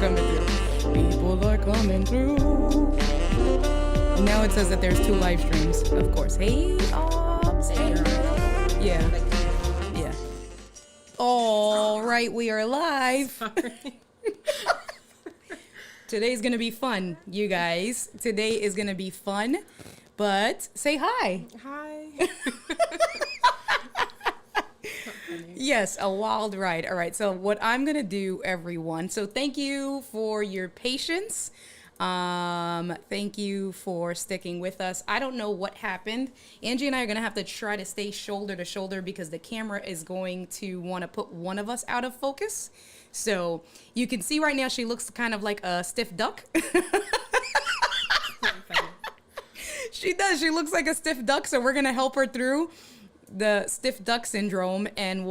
coming through. People are coming through. And now it says that there's 2 live streams, of course. Hey, yeah. Yeah. All right, we are live. Today's going to be fun, you guys. Today is going to be fun. But say hi. Hi. Yes, a wild ride. All right, so what I'm going to do, everyone. So thank you for your patience. Thank you for sticking with us. I don't know what happened. Angie and I are going to have to try to stay shoulder to shoulder because the camera is going to want to put one of us out of focus. So you can see right now she looks kind of like a stiff duck. She does. She looks like a stiff duck. So we're going to help her through the stiff duck syndrome. And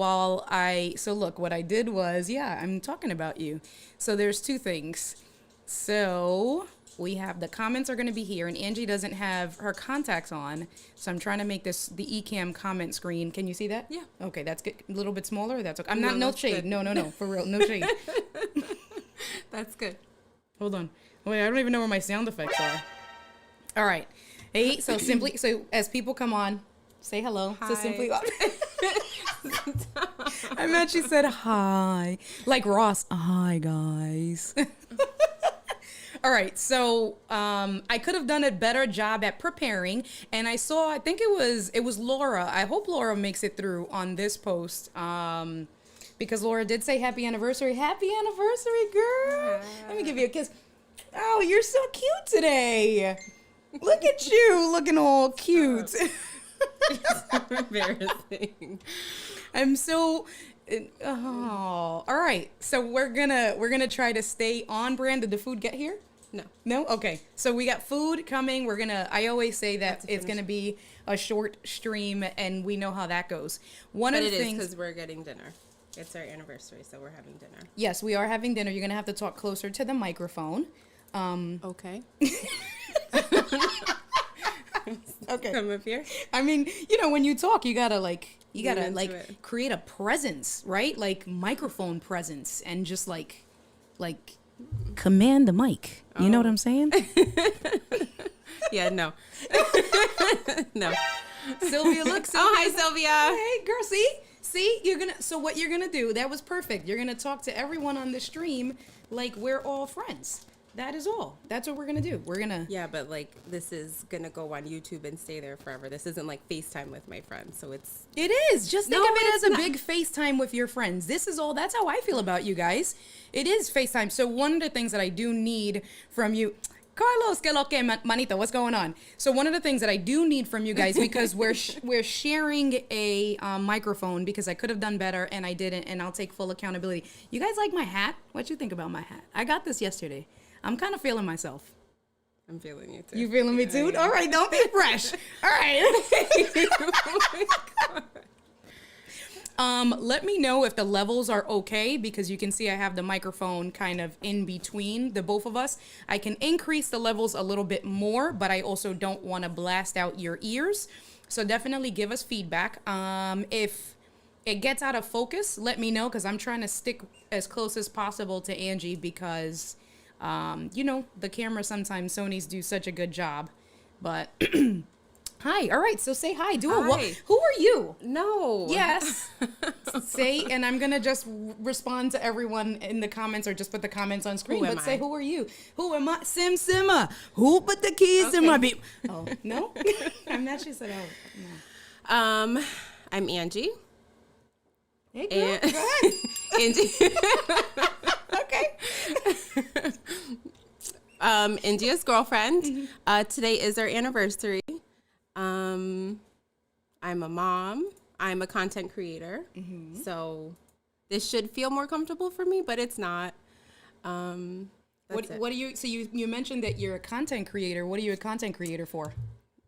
so look, what I did was, I'm talking about you. So there's 2 things. So we have the comments are going to be here, and Angie doesn't have her contacts on. So I'm trying to make this the eCam comment screen. Can you see that? Yeah. Okay, that's good. A little bit smaller. That's okay. No shade. Good. No, for real, no shade. That's good. Hold on. Wait, I don't even know where my sound effects are. All right. Hey, so as people come on, say hello. Hi. So simply. I meant she said hi, like Ross. Hi guys. All right, so I could have done a better job at preparing, and I think it was Laura. I hope Laura makes it through on this post, because Laura did say happy anniversary. Happy anniversary, girl. Let me give you a kiss. Oh, you're so cute today. Look at you, looking all cute. It's embarrassing. I'm so. Oh, all right. So we're gonna try to stay on brand. Did the food get here? No. Okay. So we got food coming. I always say that it's gonna be a short stream, and we know how that goes. One of the things, because we're getting dinner. It's our anniversary, so we're having dinner. Yes, we are having dinner. You're gonna have to talk closer to the microphone. Okay. Okay. Come up here. I mean, when you talk, you gotta it. create a presence, right? Like microphone presence, and just like command the mic. You know what I'm saying? Yeah, no. No. Sylvia, look. Oh, hi, Sylvia. Hey, girl, see, so what you're gonna do, that was perfect. You're gonna talk to everyone on the stream like we're all friends. That is all. That's what we're gonna do. We're gonna. Yeah, but this is gonna go on YouTube and stay there forever. This isn't like FaceTime with my friends, so it's. It is. Just think of it as a big FaceTime with your friends. This is all. That's how I feel about you guys. It is FaceTime. So one of the things that I do need from you, Carlos, que lo que, manito, what's going on? So one of the things that I do need from you guys, because we're sharing a microphone, because I could have done better and I didn't, and I'll take full accountability. You guys like my hat? What you think about my hat? I got this yesterday. I'm kind of feeling myself. I'm feeling you too. You feeling me too? Yeah. All right, don't be fresh. All right. Let me know if the levels are okay, because you can see I have the microphone kind of in between the both of us. I can increase the levels a little bit more, but I also don't want to blast out your ears. So definitely give us feedback. If it gets out of focus, let me know, because I'm trying to stick as close as possible to Angie, because the camera, sometimes Sony's do such a good job. But hi. All right, so say hi. Do hi. it. Who are you? No. Yes. Say, and I'm gonna just respond to everyone in the comments, or just put the comments on screen. But say, who are you? Who am I? Simma. Who put the keys in my beep? Oh no. I'm not. She said, oh no. I'm Angie. Hey girl, go ahead. Angie. Okay. India's girlfriend. Mm-hmm. Today is our anniversary. I'm a mom. I'm a content creator. Mm-hmm. So this should feel more comfortable for me, but it's not. What do you? So you mentioned that you're a content creator. What are you a content creator for?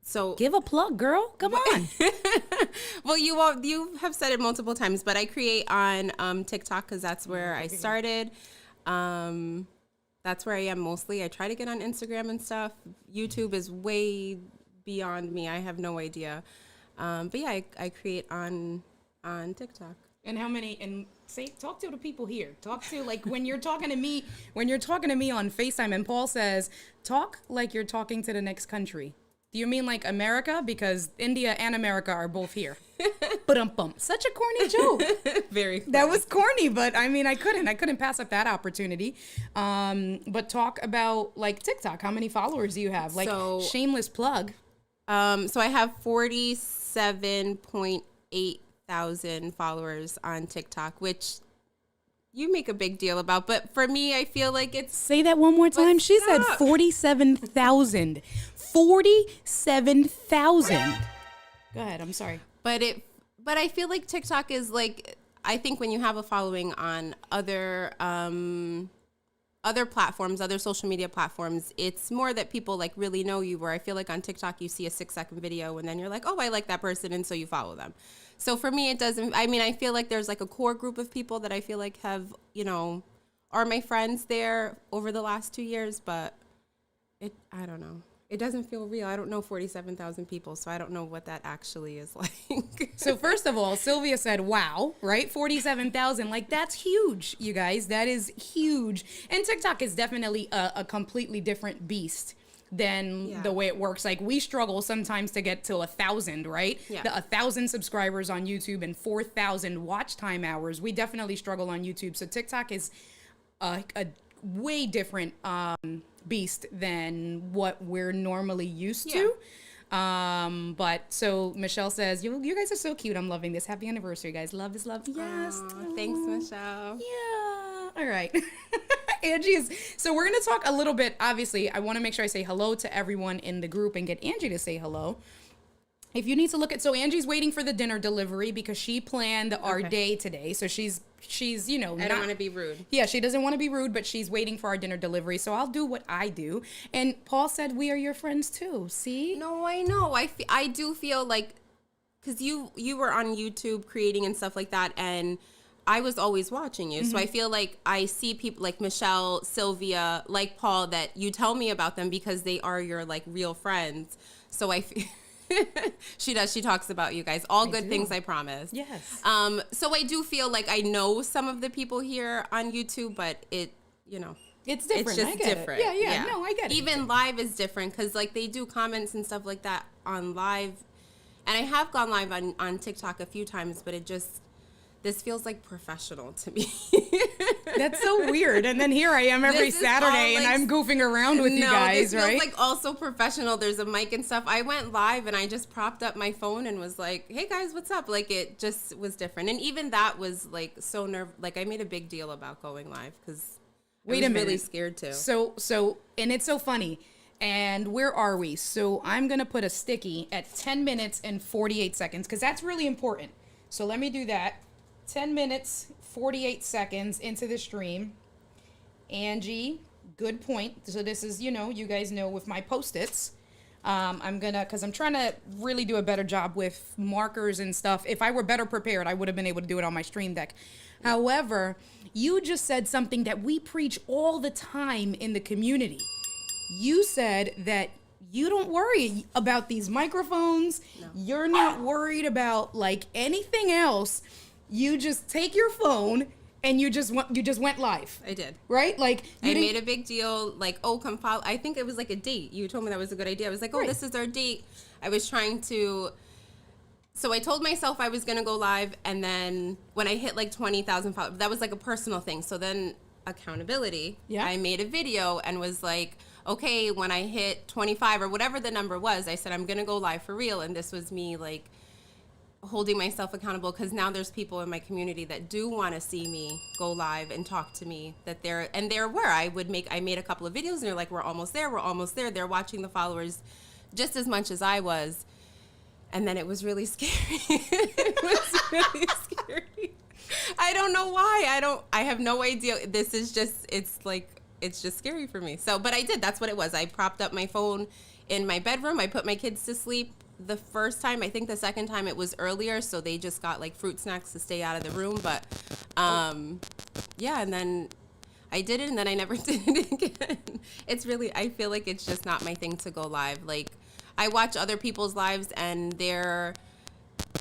So give a plug, girl. Come on. Well, you have said it multiple times, but I create on TikTok, because that's where I started. That's where I am mostly. I try to get on Instagram and stuff. YouTube is way beyond me. I have no idea. But yeah, I create on TikTok. And how many? And talk to the people here. Talk to, like, when you're talking to me on FaceTime, and Paul says, talk like you're talking to the next country. Do you mean like America? Because India and America are both here. Ba-dum-bum. Such a corny joke. Very funny. That was corny, but I mean, I couldn't pass up that opportunity. But talk about, like, TikTok. How many followers do you have? Like, So- shameless plug. So I have 47.8 thousand followers on TikTok, which you make a big deal about. But for me, I feel like it's Say that one more time. She said stop. 47,000. 47,000. Go ahead. I'm sorry. but I feel like TikTok is like, I think when you have a following on other platforms, other social media platforms, it's more that people like really know you, where I feel like on TikTok you see a 6-second video and then you're like, oh, I like that person, and so you follow them. So for me, it doesn't, I mean, I feel like there's like a core group of people that I feel like have, are my friends there over the last 2 years, but I don't know. It doesn't feel real. I don't know 47,000 people, so I don't know what that actually is like. So first of all, Sylvia said, wow, right? 47,000. Like, that's huge, you guys. That is huge. And TikTok is definitely a completely different beast than the way it works. Like, we struggle sometimes to get to 1,000, right? Yeah. 1,000 subscribers on YouTube and 4,000 watch time hours. We definitely struggle on YouTube. So TikTok is a way different beast than what we're normally used to. But so Michelle says, you guys are so cute. I'm loving this. Happy anniversary, guys. Love is love. Yes. Aw, thanks, Michelle. Yeah. All right. Angie is, so we're going to talk a little bit. Obviously, I want to make sure I say hello to everyone in the group and get Angie to say hello. If you need to look at, so Angie's waiting for the dinner delivery because she planned our day today. So she's, I don't want to be rude. Yeah, she doesn't want to be rude, but she's waiting for our dinner delivery. So I'll do what I do. And Paul said, we are your friends too. See? No, I know. I do feel like, because you were on YouTube creating and stuff like that, and I was always watching you. So I feel like I see people like Michelle, Sylvia, like Paul, that you tell me about them because they are your like real friends. So I feel... She does. She talks about you guys. All good things, I promise. Yes. So I do feel like I know some of the people here on YouTube, but it's different. it's I just get different. It. Yeah. No, I get it. Even live is different because like they do comments and stuff like that on live. And I have gone live on TikTok a few times, but this feels like professional to me. That's so weird. And then here I am every This is Saturday all, and like, I'm goofing around with you guys, this right? feels like also professional. There's a mic and stuff. I went live and I just propped up my phone and was like, hey guys, what's up? Like, it just was different. And even that was like so like I made a big deal about going live because I was really scared too. So, and it's so funny. And where are we? So I'm going to put a sticky at 10 minutes and 48 seconds because that's really important. So let me do that. 10 minutes, 48 seconds into the stream. Angie, good point. So this is, you guys know with my Post-its, because I'm trying to really do a better job with markers and stuff. If I were better prepared, I would have been able to do it on my stream deck. However, you just said something that we preach all the time in the community. You said that you don't worry about these microphones. No. You're not worried about like anything else. You just take your phone and you just went live. I did. Right? Like I made a big deal, like, oh, come follow. I think it was like a date. You told me that was a good idea. I was like, oh, This is our date. I was trying to, so I told myself I was going to go live. And then when I hit like 20,000 followers, that was like a personal thing. So then accountability, I made a video and was like, okay, when I hit 25 or whatever the number was, I said, I'm going to go live for real. And this was me like holding myself accountable because now there's people in my community that do want to see me go live and talk to me, that I made a couple of videos and they're like, we're almost there. They're watching the followers just as much as I was. And then it was really scary. It was really scary. I don't know why. I have no idea. This is just, it's just scary for me. So, but I did, that's what it was. I propped up my phone in my bedroom. I put my kids to sleep. The first time, I think the second time it was earlier, so they just got like fruit snacks to stay out of the room. But and then I did it and then I never did it again. It's really, I feel like it's just not my thing to go live. Like I watch other people's lives and they're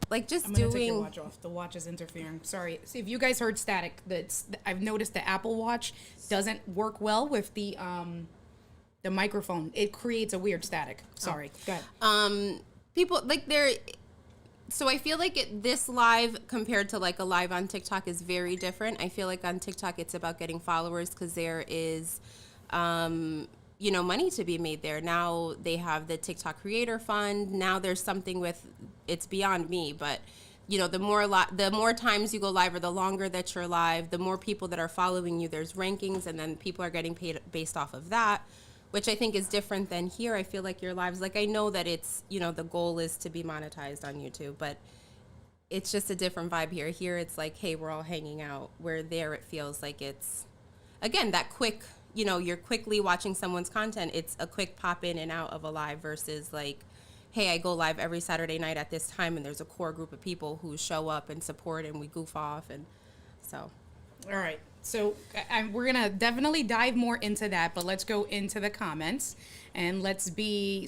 like just I'm gonna take your doing. watch off. The watch is interfering. Sorry. See, if you guys heard static, I've noticed the Apple Watch doesn't work well with the microphone. It creates a weird static. Sorry. Go ahead. People like they're. So I feel like this live compared to like a live on TikTok is very different. I feel like on TikTok it's about getting followers because there is, money to be made there. Now they have the TikTok Creator Fund. Now there's something with, it's beyond me, but the more times you go live or the longer that you're live, the more people that are following you. There's rankings, and then people are getting paid based off of that, which I think is different than here. I feel like your lives, like I know that it's, the goal is to be monetized on YouTube, but it's just a different vibe here. Here it's like, hey, we're all hanging out. Where there it feels like it's, again, that quick, you're quickly watching someone's content. It's a quick pop in and out of a live versus like, hey, I go live every Saturday night at this time and there's a core group of people who show up and support and we goof off. And so. All right. So we're going to definitely dive more into that, but let's go into the comments and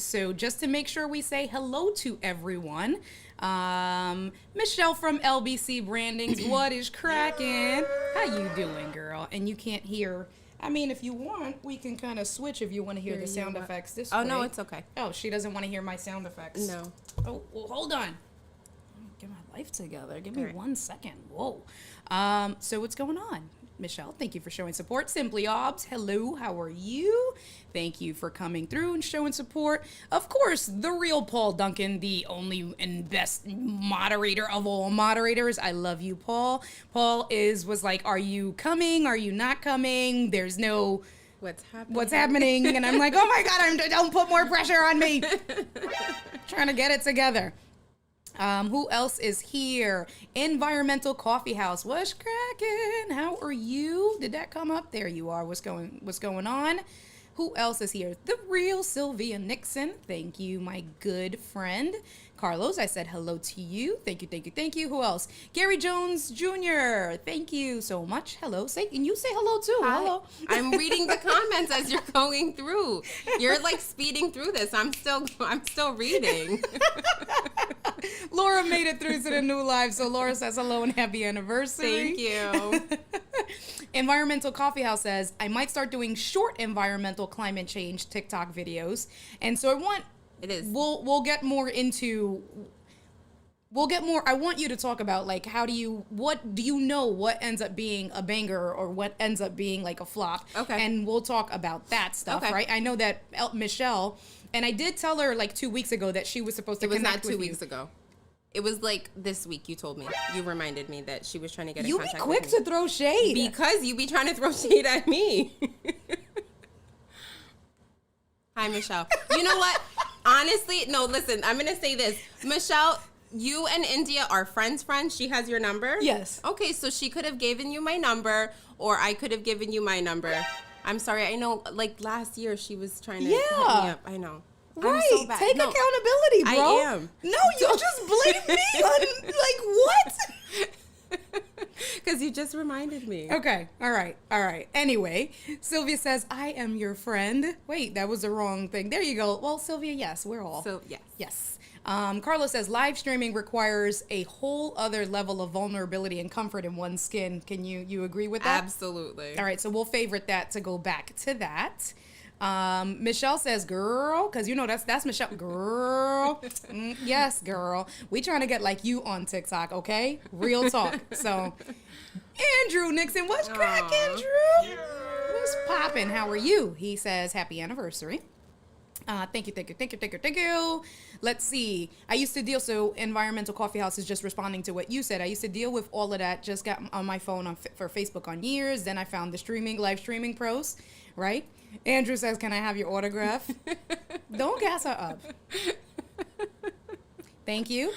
so just to make sure we say hello to everyone. Michelle from LBC Brandings, what is cracking? How you doing, girl? And you can't hear, I mean, if you want, we can kind of switch if you want to hear the sound effects this way. Oh, no, it's okay. Oh, she doesn't want to hear my sound effects. No. Oh, well, hold on. Get my life together. Give me 1 second. Whoa. So what's going on? Michelle, thank you for showing support. Simply Obs, hello, how are you? Thank you for coming through and showing support. Of course, the real Paul Duncan, the only and best moderator of all moderators. I love you, Paul. Paul was like, are you coming? Are you not coming? There's no... What's happening? And I'm like, oh my God, don't put more pressure on me. Trying to get it together. Who else is here? Environmental Coffee House. What's cracking? How are you? Did that come up? There you are. What's going on? Who else is here? The real Sylvia Nixon. Thank you, my good friend. Carlos, I said hello to you. Thank you, thank you, thank you. Who else? Gary Jones Jr. Thank you so much. Hello. And you say hello too. Hi. Hello. I'm reading the comments as you're going through. You're like speeding through this. I'm still reading. Laura made it through to the new live. So Laura says hello and happy anniversary. Thank you. Environmental Coffee House says, I might start doing short environmental climate change TikTok videos. And so it is. We'll get more into, I want you to talk about like, what do you know what ends up being a banger or what ends up being like a flop? Okay. And we'll talk about that stuff, okay. Right? I know that Michelle, and I did tell her like 2 weeks ago that she was supposed to connect with you. It was not 2 weeks ago. It was like this week you told me. You reminded me that she was trying to get in contact with me. You be quick to throw shade. Because you be trying to throw shade at me. Hi, Michelle. You know what? Honestly, no, listen, I'm going to say this. Michelle, you and India are friends. She has your number? Yes. Okay, so she could have given you my number or I could have given you my number. I'm sorry. I know, like last year she was trying to hit me up. I know. Right. I'm so bad. Take accountability, bro. I am. No, you just blame me on, like, what? Because you just reminded me. Okay. All right. Anyway, Sylvia says, I am your friend. Wait, that was the wrong thing. There you go. Well, Sylvia, yes, we're all. So, yes. Yes. Carlos says, live streaming requires a whole other level of vulnerability and comfort in one's skin. Can you agree with that? Absolutely. All right. So we'll favorite that to go back to that. Michelle says, girl, because that's Michelle. Girl. Yes, girl. We trying to get like you on TikTok, okay? Real talk. So, Andrew Nixon, what's crack, Andrew? What's poppin'? How are you? He says, happy anniversary. Thank you. Let's see. I used to deal, so Environmental Coffee House is just responding to what you said. I used to deal with all of that, just got on my phone for Facebook on years. Then I found the live streaming pros, right? Andrew says, can I have your autograph? Don't gas her up. Thank you.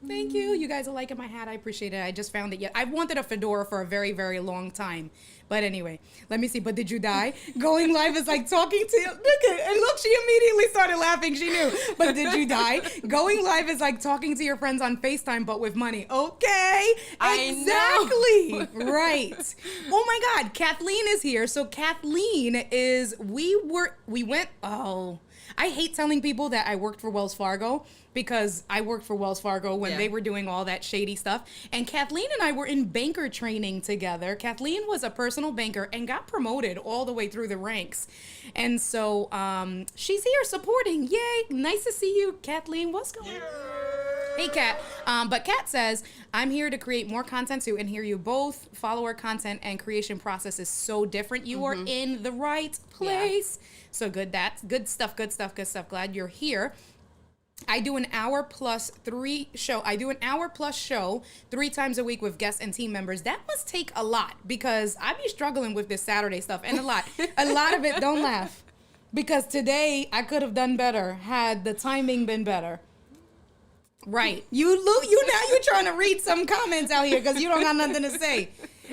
You guys are liking my hat. I appreciate it. I just found it. I've wanted a fedora for a very, very long time. But anyway, let me see. But did you die? Going live is like talking to you. Look, she immediately started laughing. She knew. But did you die? Going live is like talking to your friends on FaceTime, but with money. Okay. Exactly. Right. Oh my God. Kathleen is here. So Kathleen is, we went, I hate telling people that I worked for Wells Fargo because I worked for Wells Fargo when they were doing all that shady stuff. And Kathleen and I were in banker training together. Kathleen was a personal banker and got promoted all the way through the ranks. And so she's here supporting. Yay. Nice to see you, Kathleen. What's going on? Hey, Kat. But Kat says, I'm here to create more content too and hear you both. Follower content and creation process is so different. You are in the right place. So good. That's good stuff. Good stuff. Good stuff. Glad you're here. I do an hour plus show 3 times a week with guests and team members. That must take a lot because I be struggling with this Saturday stuff and a lot of it, don't laugh, because today I could have done better had the timing been better. Right. You now you're trying to read some comments out here because you don't got nothing to say.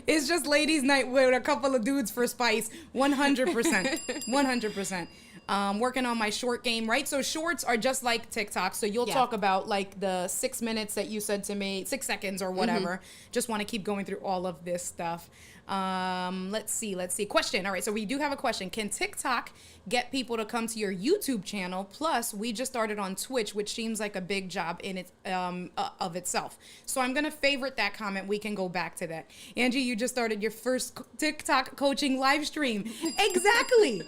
It's just ladies' night with a couple of dudes for spice. 100%. 100%. Working on my short game, right? So shorts are just like TikTok. So you'll talk about like the 6 minutes that you said to me, 6 seconds or whatever. Just want to keep going through all of this stuff. Let's see. Question. All right. So we do have a question. Can TikTok get people to come to your YouTube channel? Plus, we just started on Twitch, which seems like a big job in it of itself. So I'm going to favorite that comment. We can go back to that. Angie, you just started your first TikTok coaching live stream. Exactly.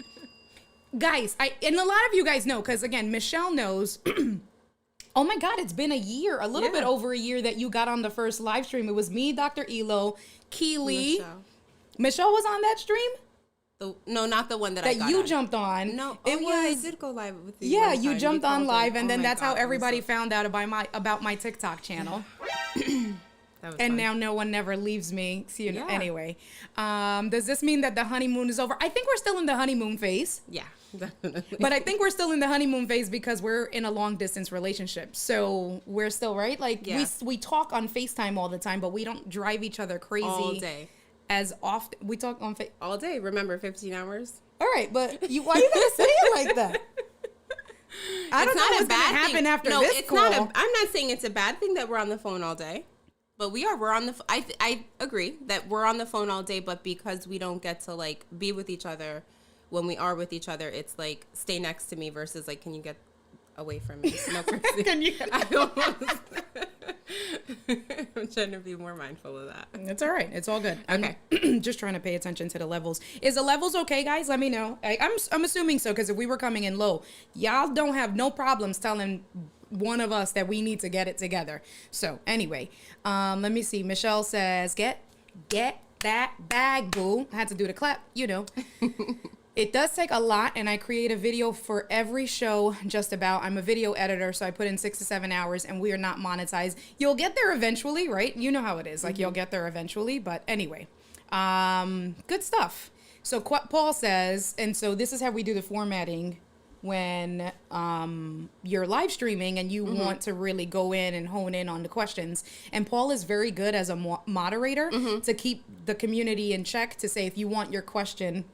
Guys, and a lot of you guys know, because again, Michelle knows. Oh my God, it's been a year, a little bit over a year that you got on the first live stream. It was me, Dr. Elo, Keely. Michelle was on that stream? No, not the one that I got you on. Jumped on. No, I did go live with you. Yeah, you jumped on live, and then that's how everybody found out about my TikTok channel. That was and fun. now no one never leaves me. So, anyway, does this mean that the honeymoon is over? I think we're still in the honeymoon phase. Yeah, definitely. But I think we're still in the honeymoon phase because we're in a long distance relationship. So we're still, right? Like we talk on FaceTime all the time, but we don't drive each other crazy all day. As often. We talk on all day. Remember 15 hours? All right, but why you gotta say it like that? I don't know what's gonna happen after this call. I'm not saying it's a bad thing that we're on the phone all day. But we're on the, I agree that we're on the phone all day, but because we don't get to like be with each other when we are with each other, it's like stay next to me versus like, can you get away from me? No, can you I'm trying to be more mindful of that. It's all right. It's all good. Okay. I'm just trying to pay attention to the levels. Is the levels okay, guys? Let me know. I'm assuming so, because if we were coming in low, y'all don't have no problems telling one of us that we need to get it together. So anyway, let me see. Michelle says, get that bag, boo. I had to do the clap, It does take a lot, and I create a video for every show just about. I'm a video editor, so I put in 6 to 7 hours, and we are not monetized. You'll get there eventually, right? You know how it is. Like, you'll get there eventually, but anyway. Good stuff. So Paul says, and so this is how we do the formatting when you're live streaming and you want to really go in and hone in on the questions. And Paul is very good as a moderator to keep the community in check, to say if you want your question,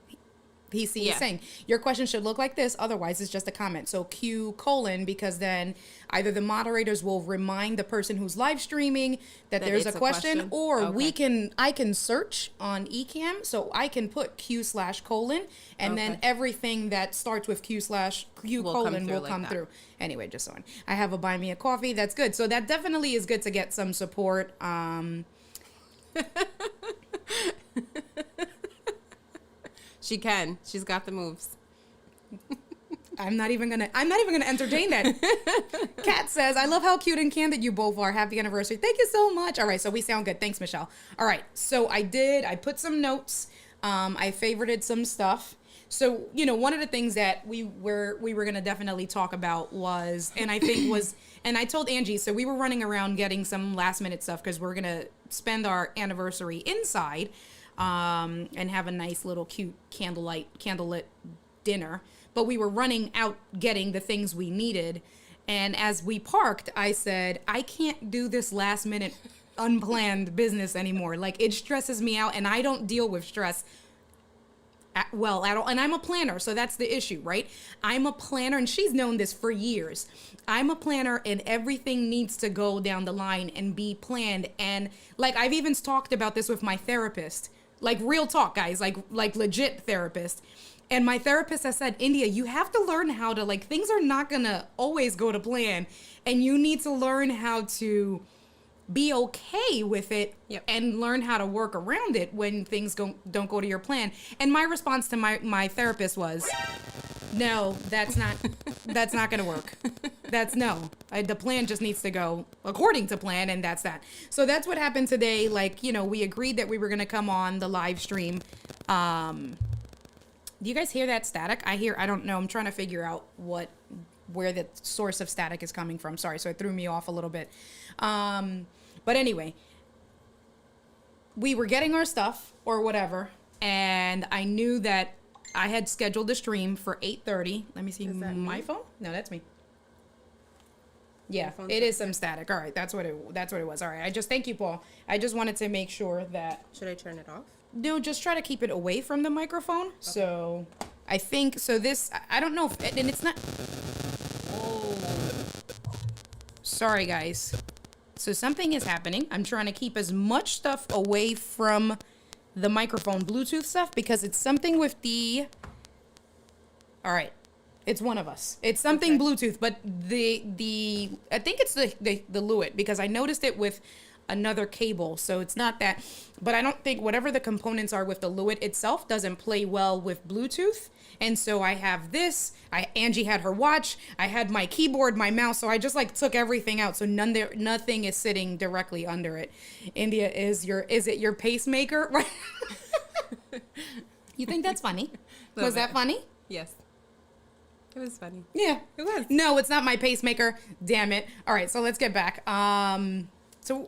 he's saying your question should look like this, otherwise it's just a comment. So Q:, because then either the moderators will remind the person who's live streaming that there's a question, or I can search on Ecamm, so I can put Q/:, and then everything that starts with Q/: will come through. Anyway, just so I have a buy me a coffee. That's good. So that definitely is good to get some support. She's got the moves. I'm not even gonna entertain that. Kat says, I love how cute and candid you both are. Happy anniversary. Thank you so much. All right, so we sound good. Thanks, Michelle. All right, so I put some notes. I favorited some stuff. So, one of the things that we were gonna definitely talk about was, and I told Angie, so we were running around getting some last minute stuff because we're gonna spend our anniversary inside. And have a nice little cute candlelit dinner. But we were running out getting the things we needed. And as we parked, I said, I can't do this last minute unplanned business anymore. Like, it stresses me out, and I don't deal with stress at all. And I'm a planner, so that's the issue, right? I'm a planner, and she's known this for years. I'm a planner, and everything needs to go down the line and be planned. And like, I've even talked about this with my therapist. Like, real talk, guys, like legit therapist. And my therapist has said, India, you have to learn how to, like, things are not going to always go to plan. And you need to learn how to be okay with it. Yep. And learn how to work around it when things don't go to your plan. And my response to my therapist was, no, that's not going to work. That's no. The plan just needs to go according to plan, and that's that. So that's what happened today. Like, you know, we agreed that we were going to come on the live stream. Do you guys hear that static? I don't know. I'm trying to figure out where the source of static is coming from. Sorry. So it threw me off a little bit. But anyway, we were getting our stuff or whatever, and I knew that I had scheduled the stream for 8:30. Let me see. Is that my me? phone? No, that's me. Yeah, phone's it is some static. All right, that's what it was. All right, thank you, Paul. I just wanted to make sure that Should I turn it off? no, just try to keep it away from the microphone. Okay. So I think so. This I don't know, and it's not. Oh, sorry guys. So something is happening. I'm trying to keep as much stuff away from the microphone Bluetooth stuff because it's something with the. All right. It's one of us. It's something okay. Bluetooth, but the I think it's the Lewitt because I noticed it with another cable, so it's not that. But I don't think whatever the components are with the Lewitt itself doesn't play well with Bluetooth. And so I have this. Angie had her watch. I had my keyboard, my mouse. So I just like took everything out. So nothing is sitting directly under it. India, is it your pacemaker? Right. You think that's funny? Was that funny? Yes. It was funny. Yeah, it was. No, it's not my pacemaker. Damn it. All right, so let's get back.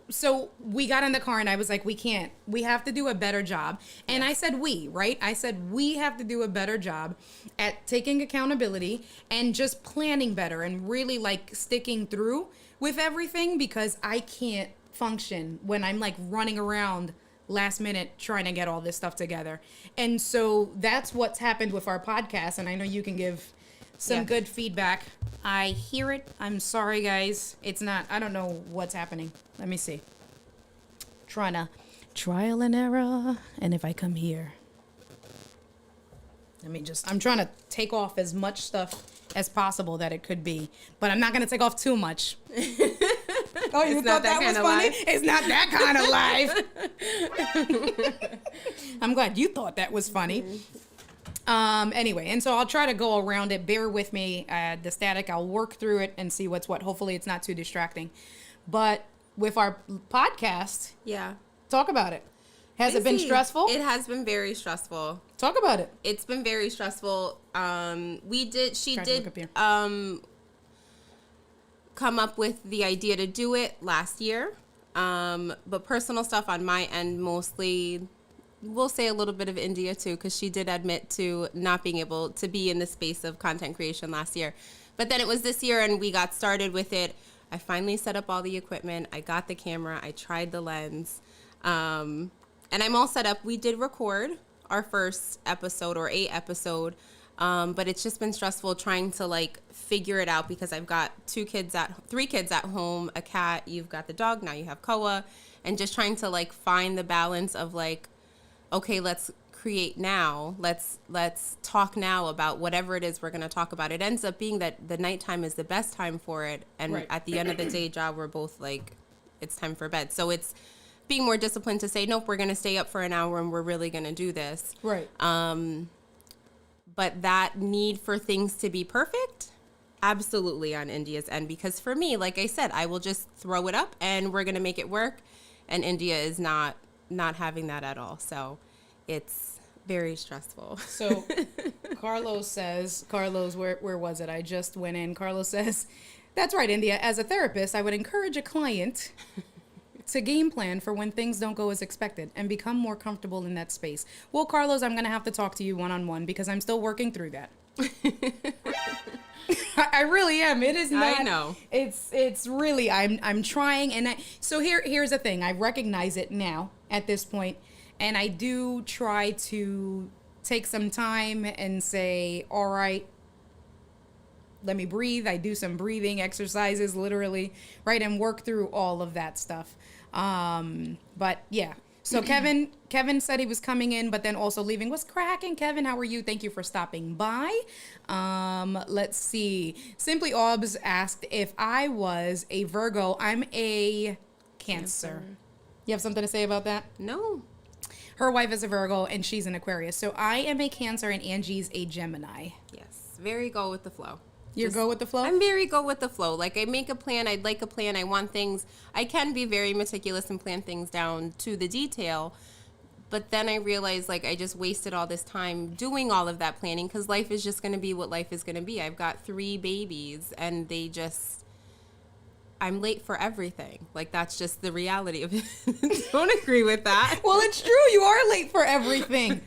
So we got in the car and I was like, we can't. We have to do a better job. And yes. I said right? I said we have to do a better job at taking accountability and just planning better and really like sticking through with everything because I can't function when I'm like running around last minute trying to get all this stuff together. And so that's what's happened with our podcast. And I know you can give some good feedback. I hear it. I'm sorry, guys. It's not, I don't know what's happening. Let me see. Trying to trial and error. And if I come here, I'm trying to take off as much stuff as possible that it could be, but I'm not going to take off too much. Oh, you thought that was funny? It's not that kind of live. I'm glad you thought that was funny. Anyway, and so I'll try to go around it. Bear with me. The static, I'll work through it and see what's what. Hopefully it's not too distracting. But with our podcast, talk about it. Has it been stressful? It has been very stressful. Talk about it. It's been very stressful. She did come up with the idea to do it last year. But personal stuff on my end mostly. We'll say a little bit of India too, because she did admit to not being able to be in the space of content creation last year. But then it was this year and we got started with it. I finally set up all the equipment. I got the camera. I tried the lens. And I'm all set up. We did record our first episode or a episode. But it's just been stressful trying to like figure it out because I've got three kids at home, a cat, you've got the dog, now you have Koa, and just trying to like find the balance of like, okay, let's create now. Let's talk now about whatever it is we're going to talk about. It ends up being that the nighttime is the best time for it. And at the end of the day job, we're both like, it's time for bed. So it's being more disciplined to say, nope, we're going to stay up for an hour and we're really going to do this. Right. But that need for things to be perfect, absolutely on India's end. Because for me, like I said, I will just throw it up and we're going to make it work. And India is not having that at all. So it's very stressful. So Carlos says, where was it? I just went in. Carlos says, that's right, India. As a therapist, I would encourage a client to game plan for when things don't go as expected and become more comfortable in that space. Well, Carlos, I'm going to have to talk to you one-on-one because I'm still working through that. I really am. It is not. I know. It's really, I'm trying. And so here's the thing. I recognize it now at this point, and I do try to take some time and say, all right, let me breathe. I do some breathing exercises, literally, right, and work through all of that stuff. But yeah. So Kevin said he was coming in, but then also leaving. What's cracking, Kevin? How are you? Thank you for stopping by. Let's see. Simply Orbs asked if I was a Virgo. I'm a Cancer. You have something to say about that? No. Her wife is a Virgo and she's an Aquarius. So I am a Cancer and Angie's a Gemini. Yes. Very go with the flow. You go with the flow? I'm very go with the flow. Like I make a plan. I'd like a plan. I want things. I can be very meticulous and plan things down to the detail. But then I realized like I just wasted all this time doing all of that planning because life is just going to be what life is going to be. I've got 3 babies and I'm late for everything. Like that's just the reality of it. Don't agree with that. Well, it's true. You are late for everything.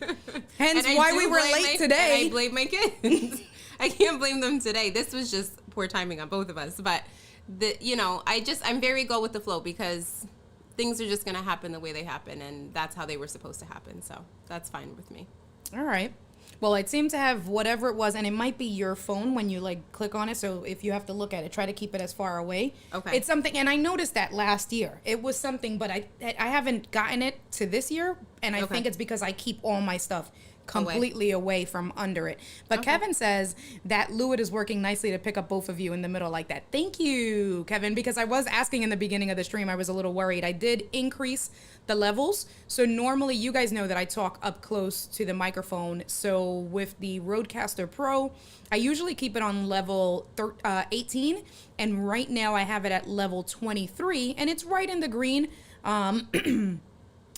Hence why we were late today. I blame my kids. I can't blame them today. This was just poor timing on both of us. But I'm very go with the flow because things are just going to happen the way they happen, and that's how they were supposed to happen. So that's fine with me. All right. Well, it seemed to have whatever it was, and it might be your phone when you like click on it. So if you have to look at it, try to keep it as far away. Okay. It's something, and I noticed that last year. It was something, but I haven't gotten it to this year, and I think it's because I keep all my stuff completely away from under it. But Kevin says that Lewitt is working nicely to pick up both of you in the middle like that. Thank you, Kevin, because I was asking in the beginning of the stream, I was a little worried. I did increase the levels. So normally you guys know that I talk up close to the microphone. So with the Rodecaster Pro, I usually keep it on level 18. And right now I have it at level 23 and it's right in the green.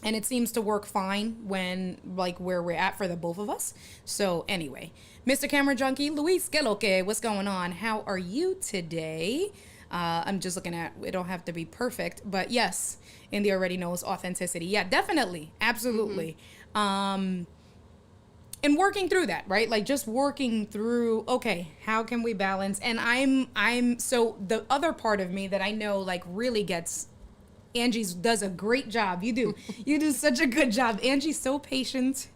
And it seems to work fine when, like, where we're at for the both of us. So, anyway. Mr. Camera Junkie, Luis, que lo que? What's going on? How are you today? I'm just looking at, it don't have to be perfect. But, yes, India already knows authenticity. Yeah, definitely. Absolutely. And working through that, right? Like, just working through, okay, how can we balance? And so the other part of me that I know, like, really gets... Angie does a great job. You do such a good job. Angie's so patient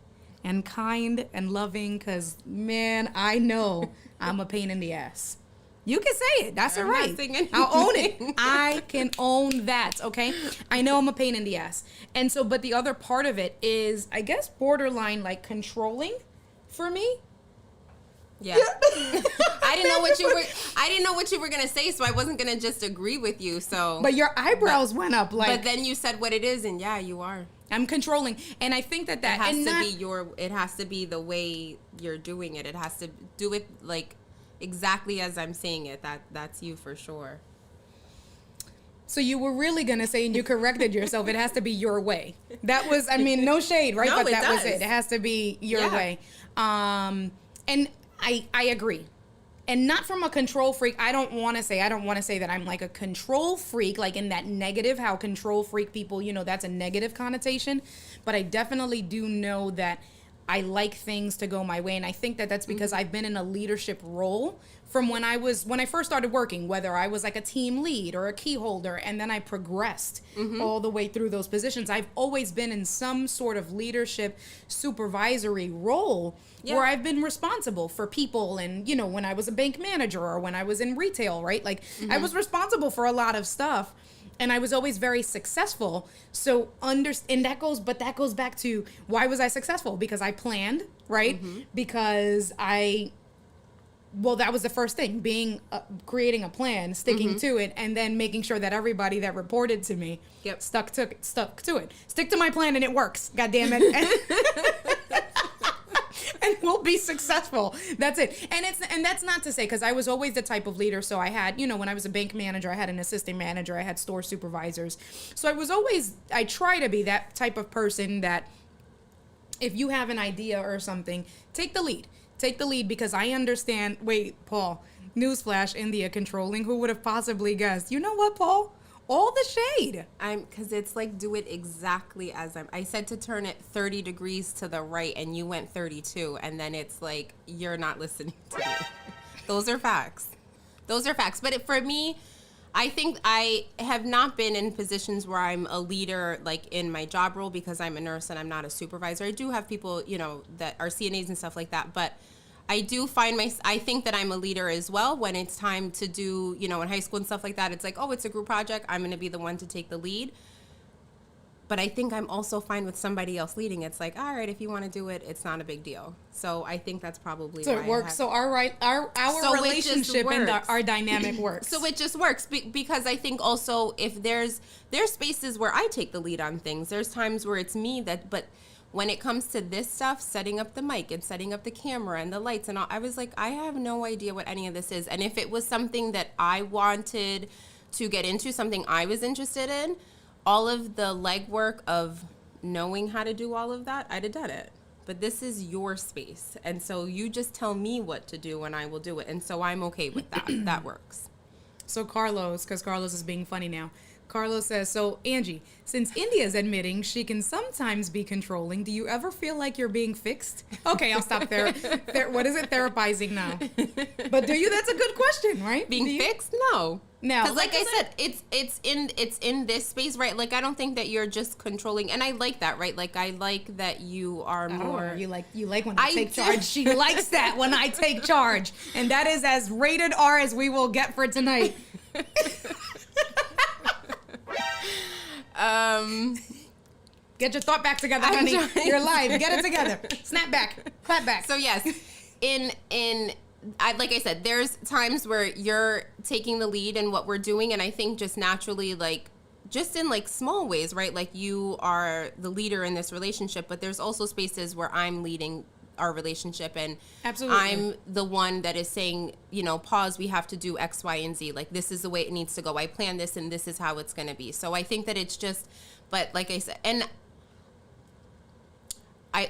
and kind and loving because, man, I know I'm a pain in the ass. You can say it. That's all right. I'll own it. I can own that, okay? I know I'm a pain in the ass. And so, but the other part of it is, I guess, borderline, like, controlling for me. Yeah. I didn't know what you were gonna say, so I wasn't gonna just agree with you. So but your eyebrows went up like. But then you said what it is, and yeah, you are. I'm controlling, and I think that it has to be the way you're doing it. It has to do it like exactly as I'm saying it. That's you for sure. So you were really gonna say, and you corrected yourself. It has to be your way. That was, I mean, no shade, right? No, but it that does. was it. It has to be your way. And I agree. And not from a control freak. I don't want to say that I'm like a control freak, like in that negative, how control freak people, that's a negative connotation. But I definitely do know that I like things to go my way. And I think that that's because I've been in a leadership role from when I first started working, whether I was like a team lead or a key holder, and then I progressed all the way through those positions. I've always been in some sort of leadership supervisory role where I've been responsible for people. And, when I was a bank manager or when I was in retail, right? Like I was responsible for a lot of stuff. And I was always very successful. So that goes back to why was I successful? Because I planned, right? Because that was the first thing, creating a plan, sticking to it, and then making sure that everybody that reported to me stuck to it. Stick to my plan and it works. God damn it. And we'll be successul. That's it. And that's not to say, because I was always the type of leader. So I had, when I was a bank manager, I had an assistant manager, I had store supervisors. So I try to be that type of person that if you have an idea or something, take the lead. Take the lead, because I understand. Wait, Paul, newsflash, India controlling. Who would have possibly guessed? You know what, Paul? All the shade. Because it's like, do it exactly as I said to turn it 30 degrees to the right, and you went 32, and then it's like, you're not listening to me. Those are facts. But for me, I think I have not been in positions where I'm a leader, like in my job role, because I'm a nurse and I'm not a supervisor. I do have people, that are CNAs and stuff like that, but I do I think that I'm a leader as well when it's time to do, in high school and stuff like that. It's like, oh, it's a group project. I'm going to be the one to take the lead. but I think I'm also fine with somebody else leading. It's like, all right, if you want to do it, it's not a big deal. So I think that's probably So why it works. So our So it just relationship and works. our dynamic works. So it just works because I think also if there's spaces where I take the lead on things. There's times where it's me but when it comes to this stuff, setting up the mic and setting up the camera and the lights and all, I was like, I have no idea what any of this is. And if it was something that I wanted to get into, something I was interested in, all of the legwork of knowing how to do all of that, I'd have done it. But this is your space. And so you just tell me what to do and I will do it. And so I'm okay with that. That works. So Carlos, because Carlos is being funny now. Carlos says, so Angie, since India's admitting she can sometimes be controlling, do you ever feel like you're being fixed? Okay, I'll stop there. What is it? Therapizing now. But do you? That's a good question, right? Being fixed? No. No. Because like I said, it's in this space, right? Like I don't think that you're just controlling, and I like that, right? Like I like that you are more. You like when I take charge. She likes that when I take charge, and that is as rated R as we will get for tonight. Get your thought back together, honey. You're live. Get it together. Snap back. Clap back. So yes, like I said, there's times where you're taking the lead in what we're doing, and I think just naturally, like, just in like small ways, right? Like you are the leader in this relationship, but there's also spaces where I'm leading our relationship, and absolutely, I'm the one that is saying, pause, we have to do X, Y, and Z. Like this is the way it needs to go. I planned this, and this is how it's going to be. So I think that it's just, but like I said, and I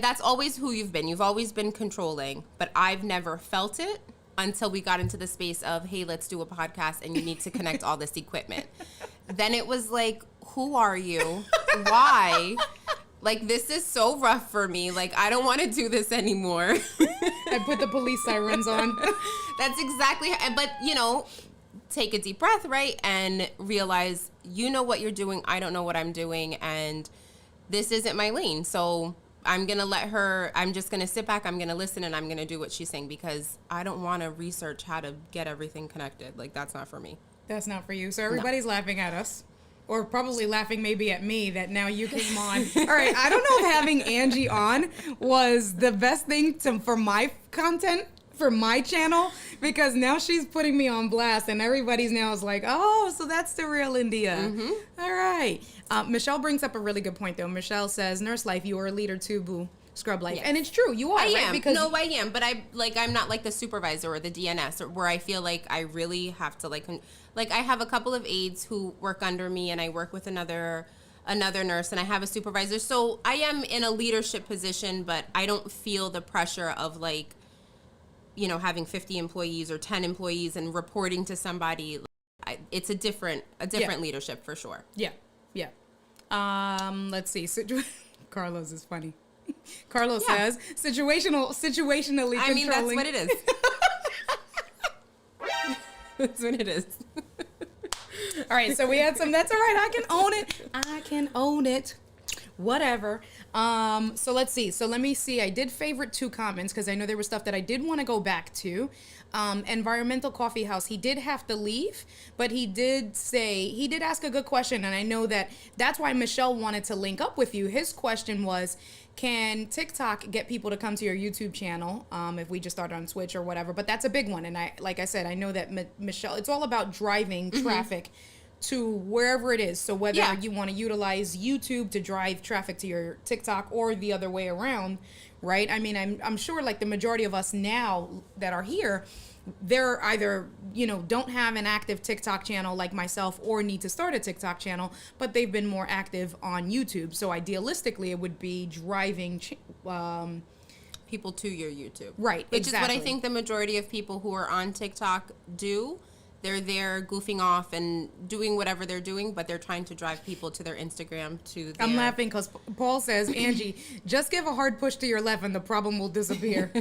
that's always who you've been. You've always been controlling, but I've never felt it until we got into the space of, hey, let's do a podcast and you need to connect all this equipment. Then it was like, who are you? Why? Like, this is so rough for me. Like, I don't want to do this anymore. I put the police sirens on. That's exactly, but take a deep breath, right? And realize, what you're doing. I don't know what I'm doing. And this isn't my lane. So I'm going to I'm just going to sit back. I'm going to listen and I'm going to do what she's saying because I don't want to research how to get everything connected. Like, that's not for me. That's not for you. So everybody's laughing at us. Or probably laughing maybe at me that now you came on. All right, I don't know if having Angie on was the best thing for my content, for my channel, because now she's putting me on blast and everybody's now is like, oh, so that's the real India. Mm-hmm. All right. Michelle brings up a really good point though. Michelle says, Nurse Life, you are a leader too, boo. Scrub Life. Yes. And it's true, you are, I right? am. Because I am, but I'm not like the supervisor or the DNS or where I feel like I really have to like I have a couple of aides who work under me and I work with another nurse and I have a supervisor. So I am in a leadership position, but I don't feel the pressure of like, having 50 employees or 10 employees and reporting to somebody. It's a different leadership for sure. Yeah. Yeah. Let's see. Carlos is funny. Carlos says situationally controlling. I mean, that's what it is. That's what it is. All right, so we had some. That's all right. I can own it. Whatever. So let's see. So let me see. I did favorite 2 comments because I know there was stuff that I did want to go back to. Environmental Coffee House. He did have to leave, but he did ask a good question, and I know that's why Michelle wanted to link up with you. His question was, can TikTok get people to come to your YouTube channel if we just start on Twitch or whatever? But that's a big one, and like I said, I know that Michelle. It's all about driving traffic to wherever it is. So whether you want to utilize YouTube to drive traffic to your TikTok or the other way around, right? I mean, I'm sure like the majority of us now that are here, they're either, don't have an active TikTok channel like myself or need to start a TikTok channel, but they've been more active on YouTube. So idealistically, it would be driving people to your YouTube. Right, Which is what I think the majority of people who are on TikTok do. They're there goofing off and doing whatever they're doing, but they're trying to drive people to their Instagram, to their... I'm laughing because Paul says, Angie, just give a hard push to your left and the problem will disappear.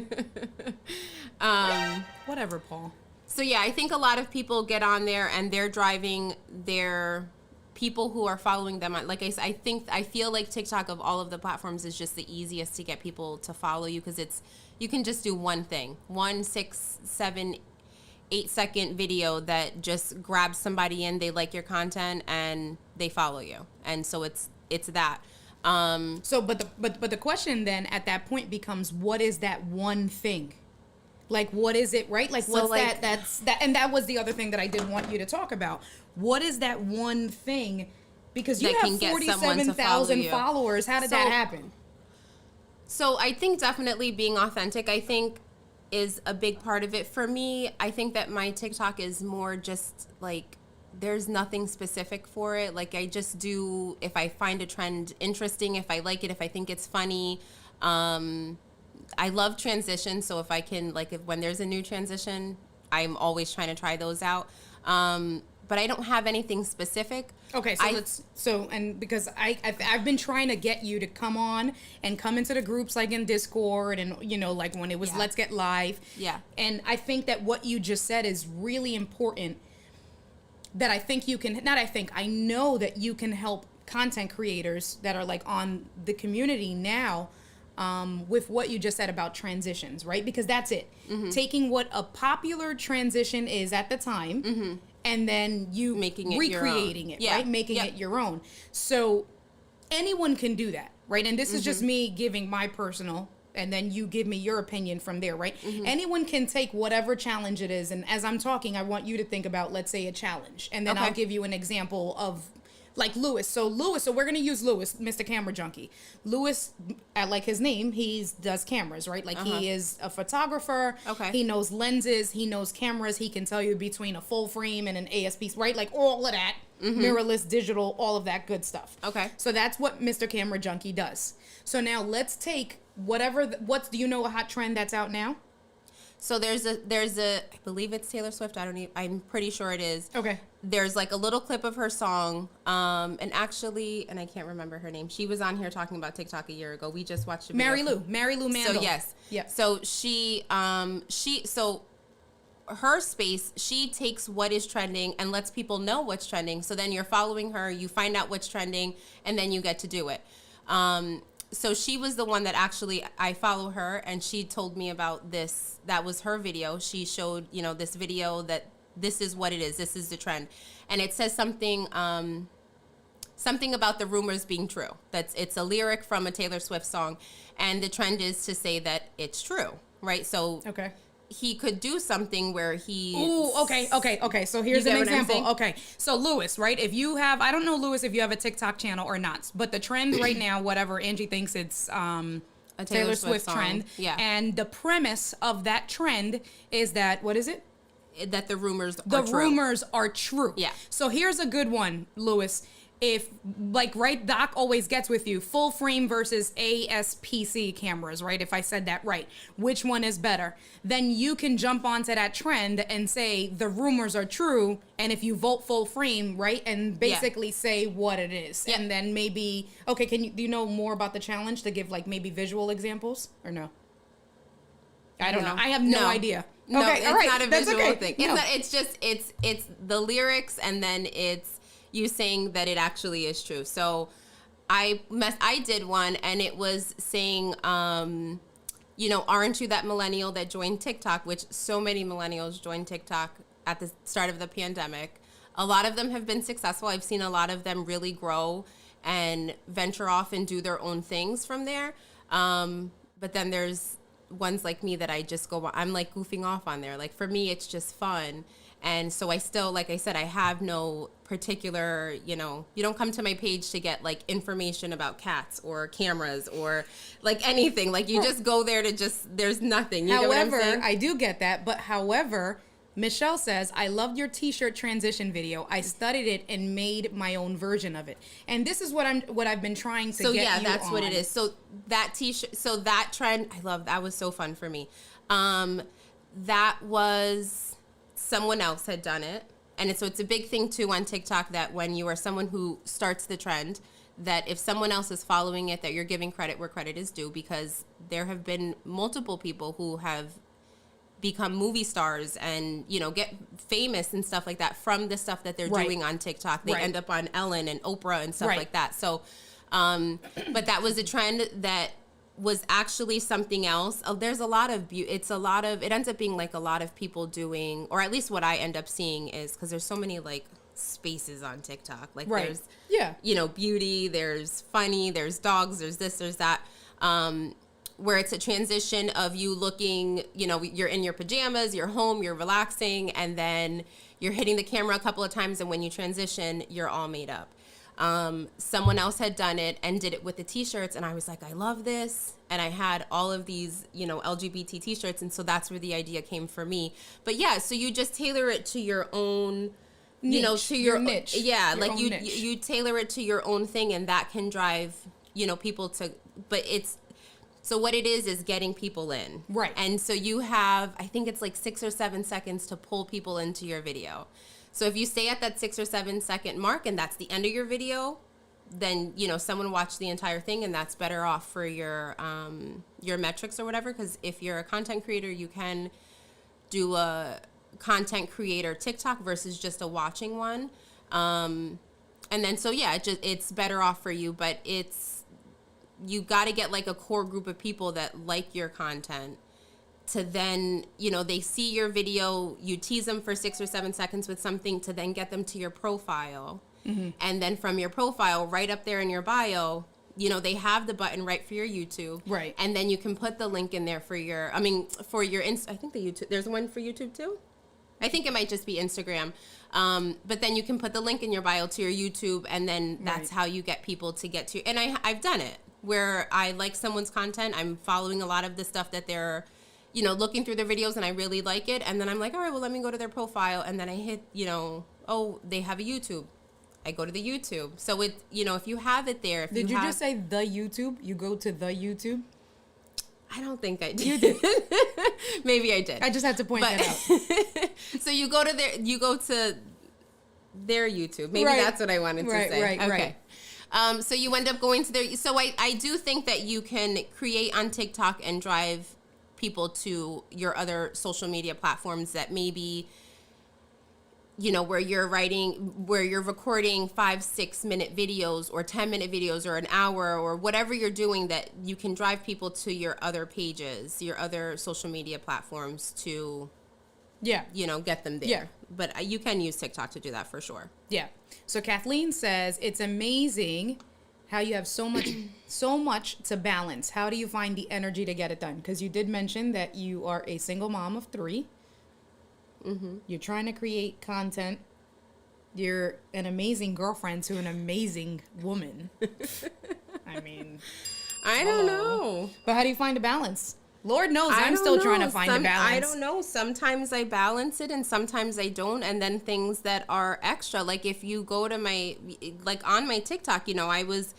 Whatever, Paul. So yeah, I think a lot of people get on there and they're driving their people who are following them. Like I said, I feel like TikTok of all of the platforms is just the easiest to get people to follow you because you can just do one thing, 1, 6, 7, 8-second video that just grabs somebody in, they like your content and they follow you. And so it's that. So, but the question then at that point becomes, what is that one thing? Like, what is it, right? Like, what's like, that, and that was the other thing that I did want you to talk about. What is that one thing? Because you have 47,000 followers. How did that happen? So I think definitely being authentic, I think, is a big part of it. For me, I think that my TikTok is more just like, there's nothing specific for it. Like, I just do, if I find a trend interesting, if I like it, if I think it's funny. I love transitions, so if I can, like, when there's a new transition, I'm always trying to try those out. But I don't have anything specific. Okay, and because I've been trying to get you to come on and come into the groups, like in Discord, and like when it was Let's Get Live. Yeah. And I think that what you just said is really important. That I know that you can help content creators that are like on the community now. With what you just said about transitions, right? Because that's it. Mm-hmm. Taking what a popular transition is at the time, mm-hmm. and then you recreating it, right? Making it your own. So anyone can do that, right? And this mm-hmm. is just me giving my personal, and then you give me your opinion from there, right? Mm-hmm. Anyone can take whatever challenge it is, and as I'm talking, I want you to think about, let's say, a challenge, and then I'll give you an example of. Like Lewis. So we're going to use Lewis, Mr. Camera Junkie. Lewis, like his name, he does cameras, right? Like he is a photographer. Okay. He knows lenses. He knows cameras. He can tell you between a full frame and an ASP, right? Like all of that. Mm-hmm. Mirrorless, digital, all of that good stuff. Okay. So that's what Mr. Camera Junkie does. So now let's take do you know a hot trend that's out now? So there's a I believe it's Taylor Swift. I'm pretty sure it is. Okay. There's like a little clip of her song, and I can't remember her name. She was on here talking about TikTok a year ago. We just watched a video. Mary Lou Mandel. So yes. Yeah. So her space, she takes what is trending and lets people know what's trending. So then you're following her, you find out what's trending, and then you get to do it. So she was the one that actually, I follow her, and she told me about this. That was her video. She showed, this video that this is what it is. This is the trend. And it says something about the rumors being true. It's a lyric from a Taylor Swift song. And the trend is to say that it's true, right? So he could do something where he... Ooh, okay. So here's an example. Okay, so Lewis, right? I don't know, Lewis, if you have a TikTok channel or not, but the trend right now, whatever, Angie thinks it's a Taylor Swift trend. Yeah. And the premise of that trend is that, what is it? That the rumors are true. Yeah. So here's a good one, Lewis. If, Doc always gets with you, full frame versus ASPC cameras, right? If I said that right, which one is better? Then you can jump onto that trend and say the rumors are true. And if you vote full frame, right? And basically say what it is. Yeah. And then maybe, do you know more about the challenge to give maybe visual examples or no? I don't know. I have no idea. No, okay, it's all right. not a visual thing. No. It's just the lyrics, and then it's you saying that it actually is true. So I did one, and it was saying, aren't you that millennial that joined TikTok, which so many millennials joined TikTok at the start of the pandemic. A lot of them have been successful. I've seen a lot of them really grow and venture off and do their own things from there. But then there's ones like me that I'm like goofing off on there. Like for me, it's just fun. And so I still, like I said, I have no particular, you don't come to my page to get like information about cats or cameras or like anything. Like you just go there there's nothing. You get what I'm saying? I do get that. But however, Michelle says, I loved your t-shirt transition video. I studied it and made my own version of it. And this is what I've been trying to get you on. So yeah, that's what it is. So that t-shirt, that trend, I love, that was so fun for me. That was, someone else had done it. And so it's a big thing too on TikTok that when you are someone who starts the trend, that if someone else is following it, that you're giving credit where credit is due, because there have been multiple people who have become movie stars and, get famous and stuff like that from the stuff that they're doing on TikTok. They end up on Ellen and Oprah and stuff like that. So, but that was a trend that was actually something else. There's a lot of it ends up being like a lot of people doing, or at least what I end up seeing is, because there's so many like spaces on TikTok. Like Right. there's, Yeah. beauty, there's funny, there's dogs, there's this, there's that. Where it's a transition of you looking, you're in your pajamas, you're home, you're relaxing, and then you're hitting the camera a couple of times, and when you transition, you're all made up. Someone else had done it and did it with the t-shirts, and I was like, I love this. And I had all of these, LGBT t-shirts, and so that's where the idea came for me. But yeah, so you just tailor it to your own, Niche, to your niche. Yeah, Your like own you niche. you tailor it to your own thing, and that can drive, people to, but it's, so what it is getting people in. Right. And so you have, I think it's like 6 or 7 seconds to pull people into your video. So if you stay at that 6 or 7 second mark and that's the end of your video, then, someone watched the entire thing, and that's better off for your metrics or whatever. Because if you're a content creator, you can do a content creator TikTok versus just a watching one. And then, so yeah, it's better off for you, but you got to get like a core group of people that like your content to then, they see your video, you tease them for 6 or 7 seconds with something to then get them to your profile. Mm-hmm. And then from your profile, right up there in your bio, they have the button right for your YouTube. Right. And then you can put the link in there for your I think the YouTube, there's one for YouTube too? I think it might just be Instagram. But then you can put the link in your bio to your YouTube, and then that's how you get people to get to. And I've done it where I like someone's content. I'm following a lot of the stuff that they're, looking through their videos, and I really like it. And then I'm like, all right, well, let me go to their profile. And then I hit, oh, they have a YouTube. I go to the YouTube. So it, if you have it there. Did you just say the YouTube? You go to the YouTube? I don't think I did. You did. Maybe I did. I just had to point that out. So you go to their YouTube. Maybe that's what I wanted to say. Right. Okay. So you end up going to their. So I do think that you can create on TikTok and drive people to your other social media platforms that maybe, where you're recording 5-6 minute videos or 10-minute videos or an hour or whatever you're doing, that you can drive people to your other pages, your other social media platforms to, get them there. Yeah. But you can use TikTok to do that for sure. Yeah. So Kathleen says, it's amazing how you have so much to balance. How do you find the energy to get it done? Because you did mention that you are a single mom of 3. Mm-hmm. You're trying to create content. You're an amazing girlfriend to an amazing woman. I mean, I don't know. But how do you find a balance? Lord knows I'm still trying to find a balance. I don't know. Sometimes I balance it and sometimes I don't. And then things that are extra, like if you go to on my TikTok, I was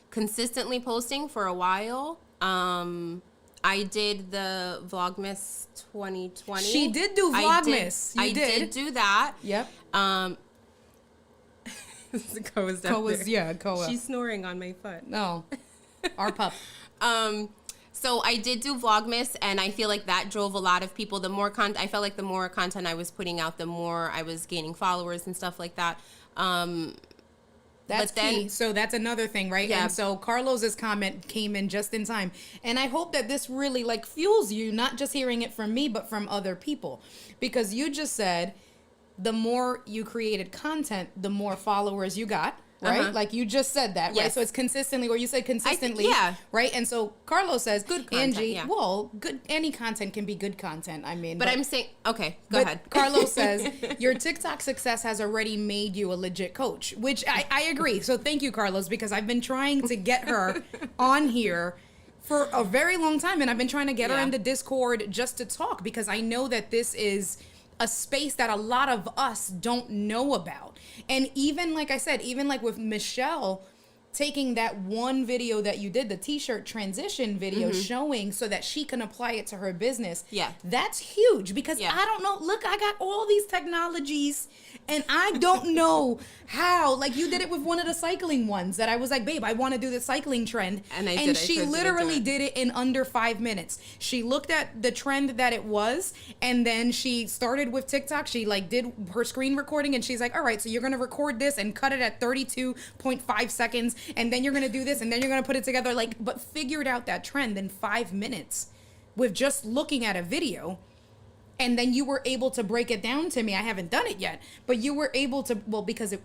consistently posting for a while. I did the Vlogmas 2020. She did do Vlogmas. I did do that. Yep. Koa's down there. Koa. She's snoring on my foot. No, our pup. So I did do Vlogmas, and I feel like that drove a lot of people. I felt like the more content I was putting out, the more I was gaining followers and stuff like that. That's key. So that's another thing, right? Yeah. And so Carlos's comment came in just in time. And I hope that this really fuels you, not just hearing it from me, but from other people. Because you just said the more you created content, the more followers you got. Right? Uh-huh. Like you just said that, yes. right? So it's consistently, or you said consistently. Yeah. Right? And so Carlos says, good content, Angie, yeah. well, any content can be good content. I mean, but I'm saying, okay, go ahead. Carlos says, your TikTok success has already made you a legit coach, which I agree. So thank you, Carlos, because I've been trying to get her on here for a very long time. And I've been trying to get her into Discord just to talk, because I know that this is a space that a lot of us don't know about. And even, like I said, even with Michelle taking that one video that you did, the t-shirt transition video, showing so that she can apply it to her business. Yeah. That's huge, because I don't know. Look, I got all these technologies and I don't know how. Like you did it with one of the cycling ones that I was like, babe, I want to do the cycling trend. And she literally did it in under 5 minutes. She looked at the trend that it was, and then she started with TikTok. She did her screen recording, and she's like, all right, so you're going to record this and cut it at 32.5 seconds and then you're going to do this, and then you're going to put it together. Like, but figured out that trend in 5 minutes with just looking at a video. And then you were able to break it down to me. I haven't done it yet, but you were able to, well, because it,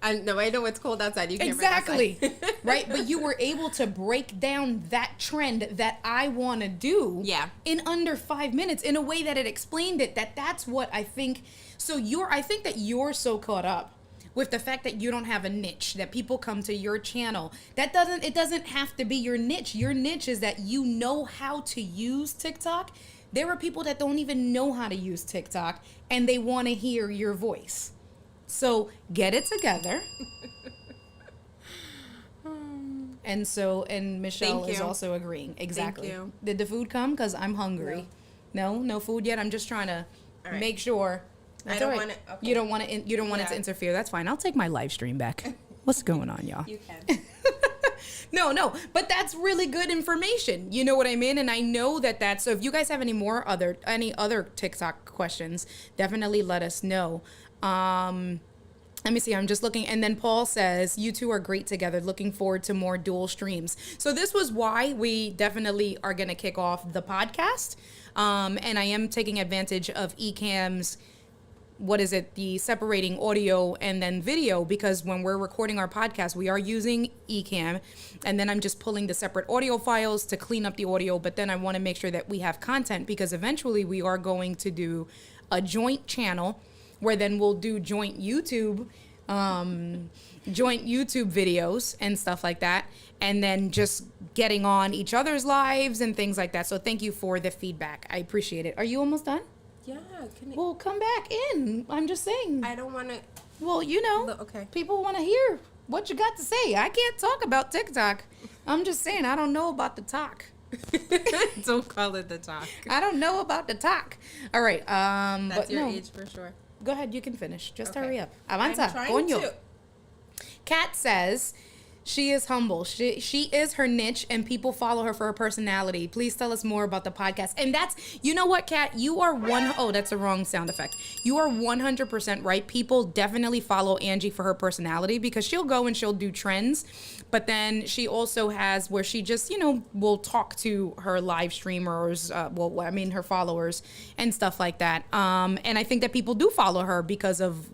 I know it's cold outside. You can't exactly, break outside. right? But you were able to break down that trend that I want to do in under 5 minutes in a way that it explained it. That's what I think. So I think that you're so caught up with the fact that you don't have a niche, that people come to your channel. It doesn't have to be your niche. Your niche is that you know how to use TikTok. There are people that don't even know how to use TikTok and they want to hear your voice. So get it together. And Michelle is also agreeing. Exactly. Thank you. Did the food come? Because I'm hungry. No food yet. I'm just trying to make sure. I don't want it. Okay. You don't want it to interfere. That's fine. I'll take my live stream back. What's going on, y'all? You can. No, but that's really good information. You know what I mean? And I know that so if you guys have any other TikTok questions, definitely let us know. Let me see, I'm just looking. And then Paul says, you two are great together. Looking forward to more dual streams. So this was why we definitely are going to kick off the podcast. And I am taking advantage of Ecamm's, the separating audio and then video, because when we're recording our podcast, we are using Ecamm, and then I'm just pulling the separate audio files to clean up the audio. But then I want to make sure that we have content, because eventually we are going to do a joint channel where then we'll do joint YouTube videos and stuff like that, and then just getting on each other's lives and things like that. So thank you for the feedback. I appreciate it. Are you almost done? Yeah. Well, come back in. I'm just saying. I don't want to. Well, Okay. People want to hear what you got to say. I can't talk about TikTok. I'm just saying, I don't know about the talk. Don't call it the talk. I don't know about the talk. All right. That's your age for sure. Go ahead, you can finish. Just Okay. hurry up. Avanza. I'm trying to. Kat says she is humble. She is her niche, and people follow her for her personality. Please tell us more about the podcast. And that's, you know what, Kat? You are that's a wrong sound effect. You are 100% right. People definitely follow Angie for her personality, because she'll go and she'll do trends. But then she also has where she just, will talk to her live streamers, her followers and stuff like that. And I think that people do follow her because of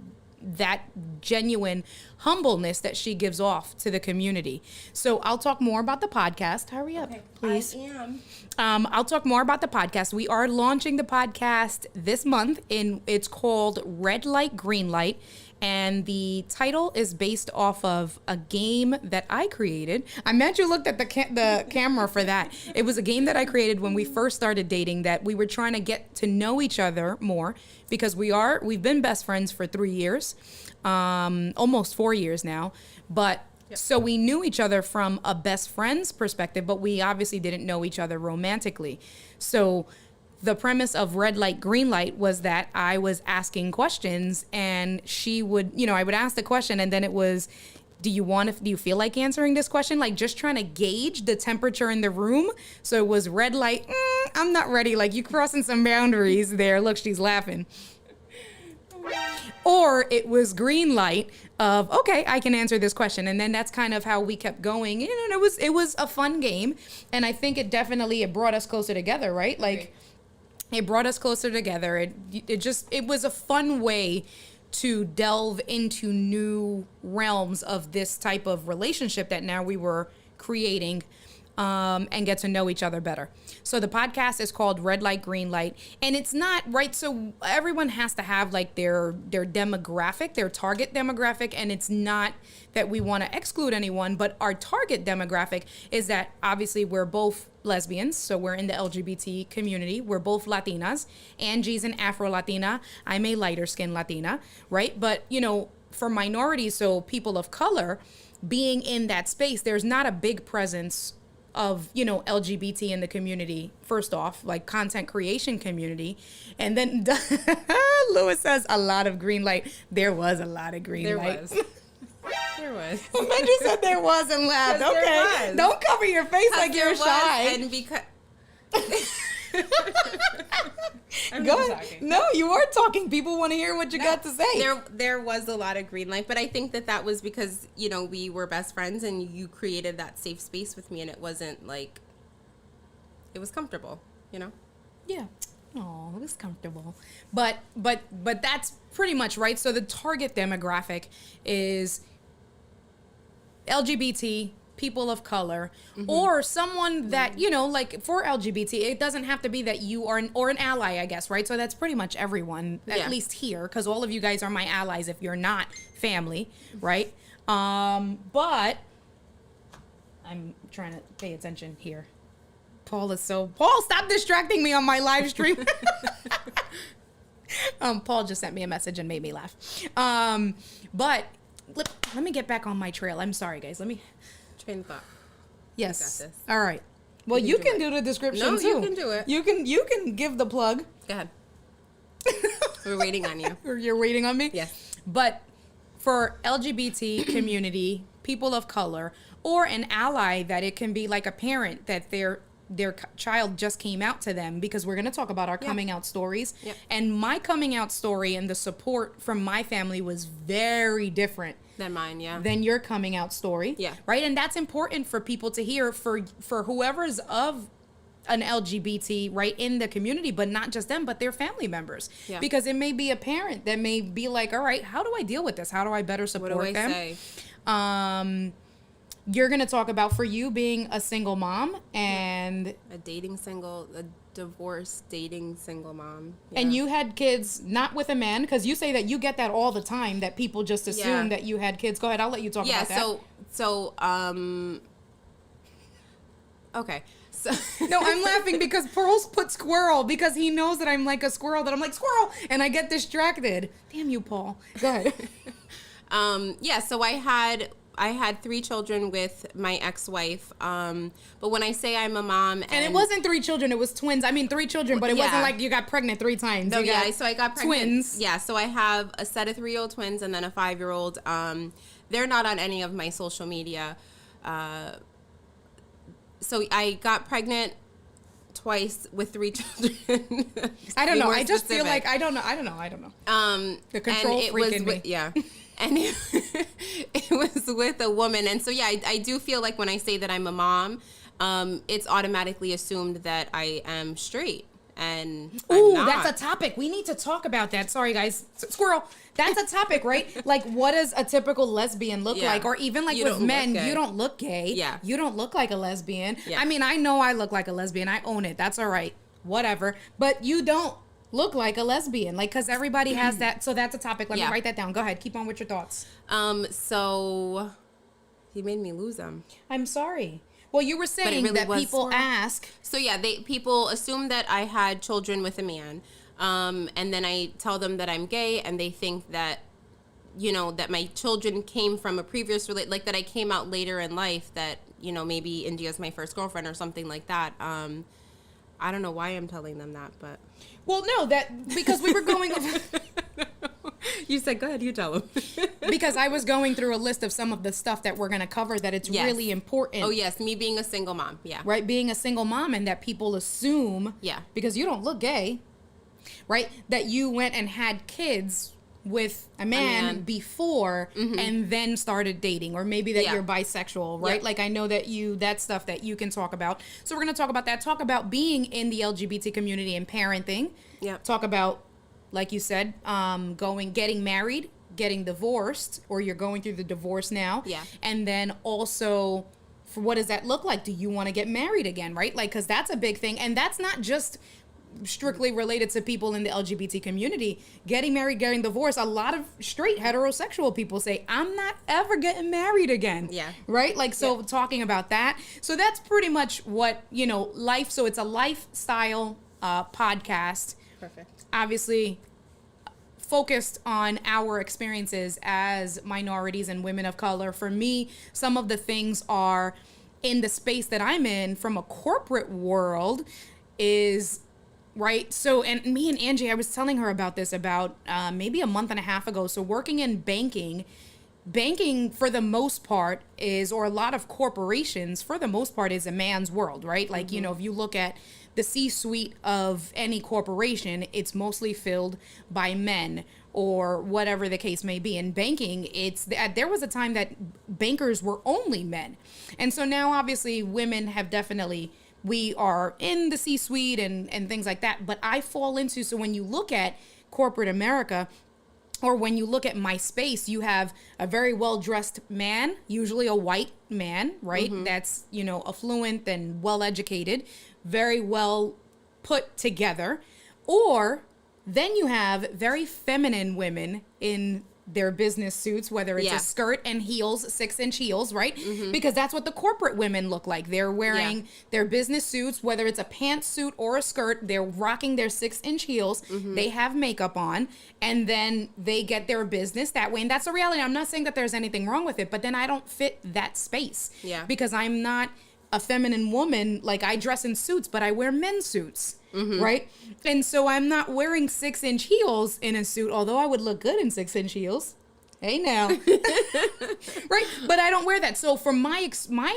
that genuine humbleness that she gives off to the community. So I'll talk more about the podcast. Hurry up, please. I am. I'll talk more about the podcast. We are launching the podcast this month, and it's called Red Light, Green Light. And the title is based off of a game that I created. I'm glad you looked at the camera for that. It was a game that I created when we first started dating, that we were trying to get to know each other more, because we've been best friends for 3 years, almost 4 years now. But so we knew each other from a best friend's perspective, but we obviously didn't know each other romantically. So the premise of Red Light, Green Light was that I was asking questions, and she would, I would ask the question, and then it was, do you feel like answering this question? Like, just trying to gauge the temperature in the room. So it was red light, I'm not ready. Like, you crossing some boundaries there. Look, she's laughing. Or it was green light of, okay, I can answer this question. And then that's kind of how we kept going. And it was a fun game. And I think it brought us closer together, right? Like, it brought us closer together. It was a fun way to delve into new realms of this type of relationship that now we were creating, and get to know each other better. So the podcast is called Red Light, Green Light, and it's not right. So everyone has to have like their demographic, their target demographic, and it's not that we want to exclude anyone, but our target demographic is that obviously we're both lesbians, so we're in the LGBT community. We're both Latinas. Angie's an Afro-Latina. I'm a lighter skinned Latina, right? But, for minorities, so people of color, being in that space, there's not a big presence of, LGBT in the community, first off, like content creation community. And then Lewis says a lot of green light. There was a lot of green light. There was. Benji said there was and laughed. Okay. Don't cover your face like you're shy. And because Go ahead. No, you are talking. People want to hear what you got to say. There was a lot of green light, but I think that was because, you know, we were best friends and you created that safe space with me, and it wasn't like, it was comfortable, you know? Yeah. Oh, it was comfortable. But that's pretty much right. So the target demographic is LGBT, people of color, or someone that, you know, like for LGBT, it doesn't have to be that you are or an ally, I guess, right? So that's pretty much everyone, at least here, because all of you guys are my allies if you're not family, right? But I'm trying to pay attention here. Paul, stop distracting me on my live stream. Paul just sent me a message and made me laugh. But let me get back on my trail. I'm sorry, guys. Let me... Train of thought. Yes. You got this. All right. Well, you can do the description too. No, you can do it. You can give the plug. Go ahead. We're waiting on you. You're waiting on me? Yes. But for LGBT community, people of color, or an ally that it can be like a parent that their child just came out to them, because we're going to talk about our coming out stories. Yep. And my coming out story and the support from my family was very different Than mine, yeah. than your coming out story. Yeah. Right? And that's important for people to hear, for whoever's of an LGBT, right, in the community, but not just them, but their family members. Yeah. Because it may be a parent that may be like, all right, how do I deal with this? How do I better support What do I them? say? You're going to talk about for you being a single mom and A divorced dating single mom. and Yeah. you had kids not with a man, because you say that you get that all the time, that people just assume that you had kids. Go ahead, I'll let you talk about that. Okay. So No, I'm laughing because Pearl's put squirrel because he knows that I'm like a squirrel, that I'm like squirrel and I get distracted. Damn you, Paul. Go ahead. so I had 3 children with my ex-wife. But when I say I'm a mom, And it wasn't 3 children, it was twins. I mean 3 children, but it wasn't like you got pregnant 3 times. No, You got so I got pregnant. twins. Yeah, so I have a set of 3-year-old twins and then a 5-year-old. They're not on any of my social media. So I got pregnant twice with 3 children. I don't know. I just specific. feel like I don't know. The control and it freak was in me. And it was with a woman. And so, yeah, I do feel like when I say that I'm a mom, it's automatically assumed that I am straight. And Ooh, I'm not. that's a topic. We need to talk about that. Sorry, guys. Squirrel. That's a topic, right? Like, what does a typical lesbian look Yeah. like? Or even like You with don't look men, gay. you don't look gay. Yeah. You don't look like a lesbian. Yeah. I mean, I know I look like a lesbian. I own it. That's all right. Whatever. But you don't look like a lesbian. Like, because everybody has that. So that's a topic. Let me Yeah. write that down. Go ahead. Keep on with your thoughts. So he made me lose them. I'm sorry. Well, you were saying really that was people Squirrel. ask. So yeah, people assume that I had children with a man, and then I tell them that I'm gay, and they think that, you know, that my children came from a previous like that I came out later in life, that, you know, maybe India's my first girlfriend or something like that. I don't know why I'm telling them that, but Well, no, because we were going you said go ahead, you tell them. because I was going through a list of some of the stuff that we're going to cover, that it's Yes. really important. Oh yes, me being a single mom, yeah. Right, being a single mom, and that people assume, Yeah. because you don't look gay, right, that you went and had kids with a man before and then started dating, or maybe that Yeah. you're bisexual, right? Yep. Like, I know that that's stuff that you can talk about. So we're going to talk about that, talk about being in the LGBT community and parenting. Yep. Talk about, like you said, getting married, getting divorced, or you're going through the divorce now. Yeah. And then also, for what does that look like? Do you want to get married again, right? Like, because that's a big thing. And that's not just strictly related to people in the LGBT community. Getting married, getting divorced, a lot of straight heterosexual people say, I'm not ever getting married again. Yeah. Right? Like, so talking about that. So that's pretty much what, you know, life. So it's a lifestyle podcast. Perfect. Obviously focused on our experiences as minorities and women of color. For me, some of the things are in the space that I'm in from a corporate world is right. So, and me and Angie, I was telling her about this about maybe a month and a half ago. So working in banking, banking for the most part is, or a lot of corporations for the most part, is a man's world, right? Like, you know, if you look at the C-suite of any corporation, it's mostly filled by men or whatever the case may be. In banking, there was a time that bankers were only men. And so now obviously women have definitely, we are in the C-suite and things like that. But I fall into, so when you look at corporate America, or when you look at my space, you have a very well-dressed man, usually a white man, right? That's, you know, affluent and well-educated, very well put together. Or then you have very feminine women in their business suits, whether it's a skirt and heels, 6-inch heels, right? Because that's what the corporate women look like. They're wearing their business suits, whether it's a pantsuit or a skirt, they're rocking their 6-inch heels, they have makeup on, and then they get their business that way. And that's the reality. I'm not saying that there's anything wrong with it, but then I don't fit that space. Because I'm not a feminine woman. Like, I dress in suits, but I wear men's suits. Right? And so I'm not wearing 6-inch heels in a suit, although I would look good in 6-inch heels. Hey now. Right? But I don't wear that. So from my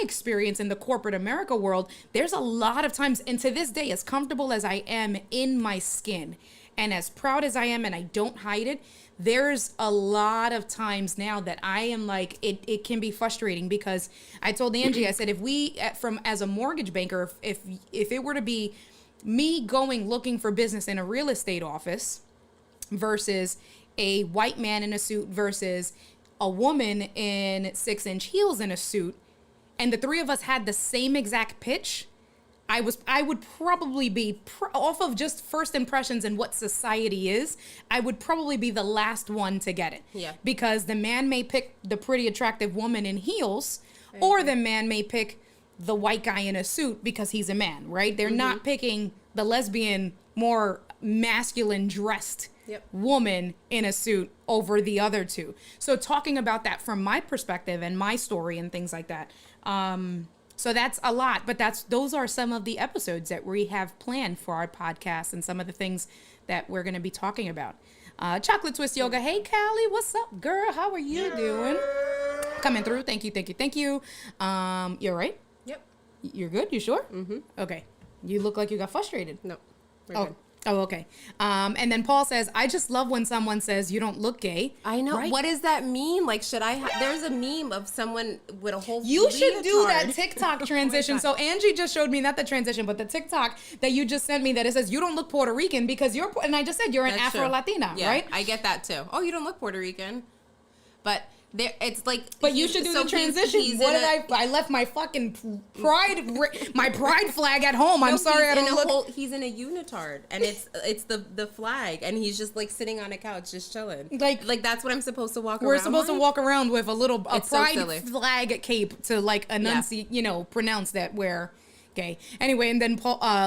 experience in the corporate America world, there's a lot of times, and to this day, as comfortable as I am in my skin and as proud as I am, and I don't hide it, there's a lot of times now that I am like, it can be frustrating, because I told Angie, I said, if we, as a mortgage banker, if it were to be me going looking for business in a real estate office versus a white man in a suit versus a woman in 6-inch heels in a suit, and the three of us had the same exact pitch, I would probably be off of just first impressions and what society is, I would probably be the last one to get it. Because the man may pick the pretty attractive woman in heels, or the man may pick the white guy in a suit because he's a man, right? They're not picking the lesbian, more masculine dressed woman in a suit over the other two. So talking about that from my perspective and my story and things like that. So that's a lot, but those are some of the episodes that we have planned for our podcast and some of the things that we're going to be talking about. Chocolate Twist Yoga. Hey, Callie, what's up, girl? How are you doing? Coming through. Thank you. You're right? Yep. You're good? You sure? Okay. You look like you got frustrated. No. We're good. Oh, okay. And then Paul says, I just love when someone says you don't look gay. I know. Right? What does that mean? Like, should I there's a meme of someone with a whole You should do that leotard. TikTok transition. So Angie just showed me, not the transition, but the TikTok that you just sent me, that it says you don't look Puerto Rican because you're, and I just said you're an That's Afro-Latina, true. Yeah, right? I get that too. Oh, you don't look Puerto Rican. But there, it's like. But you should do the transition. I left my fucking my pride flag at home. I'm sorry, I don't look. He's in a unitard, and it's the flag, and he's just like sitting on a couch, just chilling. Like that's what I'm supposed to walk around. We're supposed to walk around with a pride so flag cape to like enunciate, pronounce that we're gay. Anyway, and then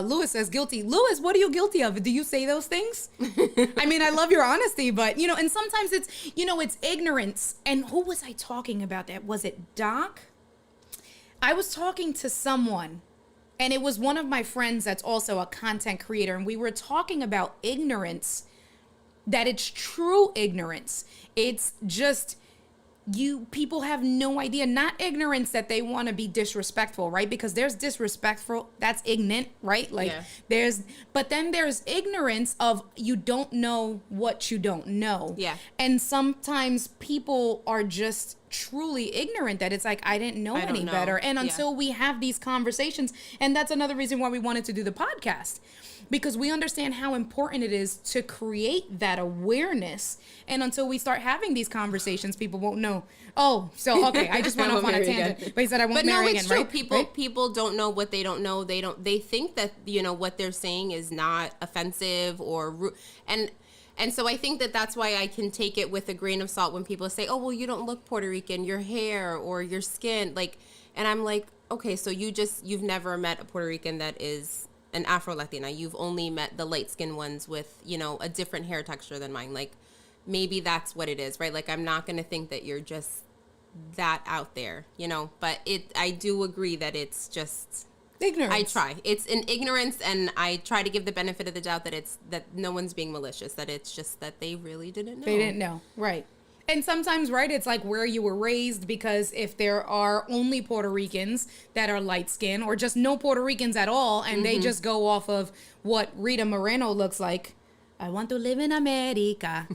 Lewis says guilty. Lewis, what are you guilty of? Do you say those things? I mean, I love your honesty, but and sometimes it's ignorance. And who was I talking about that? Was it Doc? I was talking to someone, and it was one of my friends that's also a content creator, and we were talking about ignorance, that it's true ignorance. It's just people have no idea, not ignorance that they want to be disrespectful, right? Because there's disrespectful, that's ignorant, right? Like but then there's ignorance of you don't know what you don't know. Yeah. And sometimes people are just truly ignorant, that it's like, I didn't know any better. And until we have these conversations, and that's another reason why we wanted to do the podcast, because we understand how important it is to create that awareness. And until we start having these conversations, people won't know. Oh, so okay, I just went off on a tangent. But he said I won't marry again, right? People don't know what they don't know. They think that what they're saying is not offensive or and so I think that's why I can take it with a grain of salt when people say, "Oh, well, you don't look Puerto Rican, your hair or your skin," and I'm like, okay, so you've never met a Puerto Rican that is an Afro-Latina. You've only met the light-skinned ones with, a different hair texture than mine. Like, maybe that's what it is, right? Like, I'm not going to think that you're just that out there, but I do agree that it's just ignorance. I try. It's an ignorance, and I try to give the benefit of the doubt that no one's being malicious, that it's just that they really didn't know. They didn't know. Right. And sometimes, right, it's like where you were raised, because if there are only Puerto Ricans that are light skinned or just no Puerto Ricans at all, and they just go off of what Rita Moreno looks like, I want to live in America.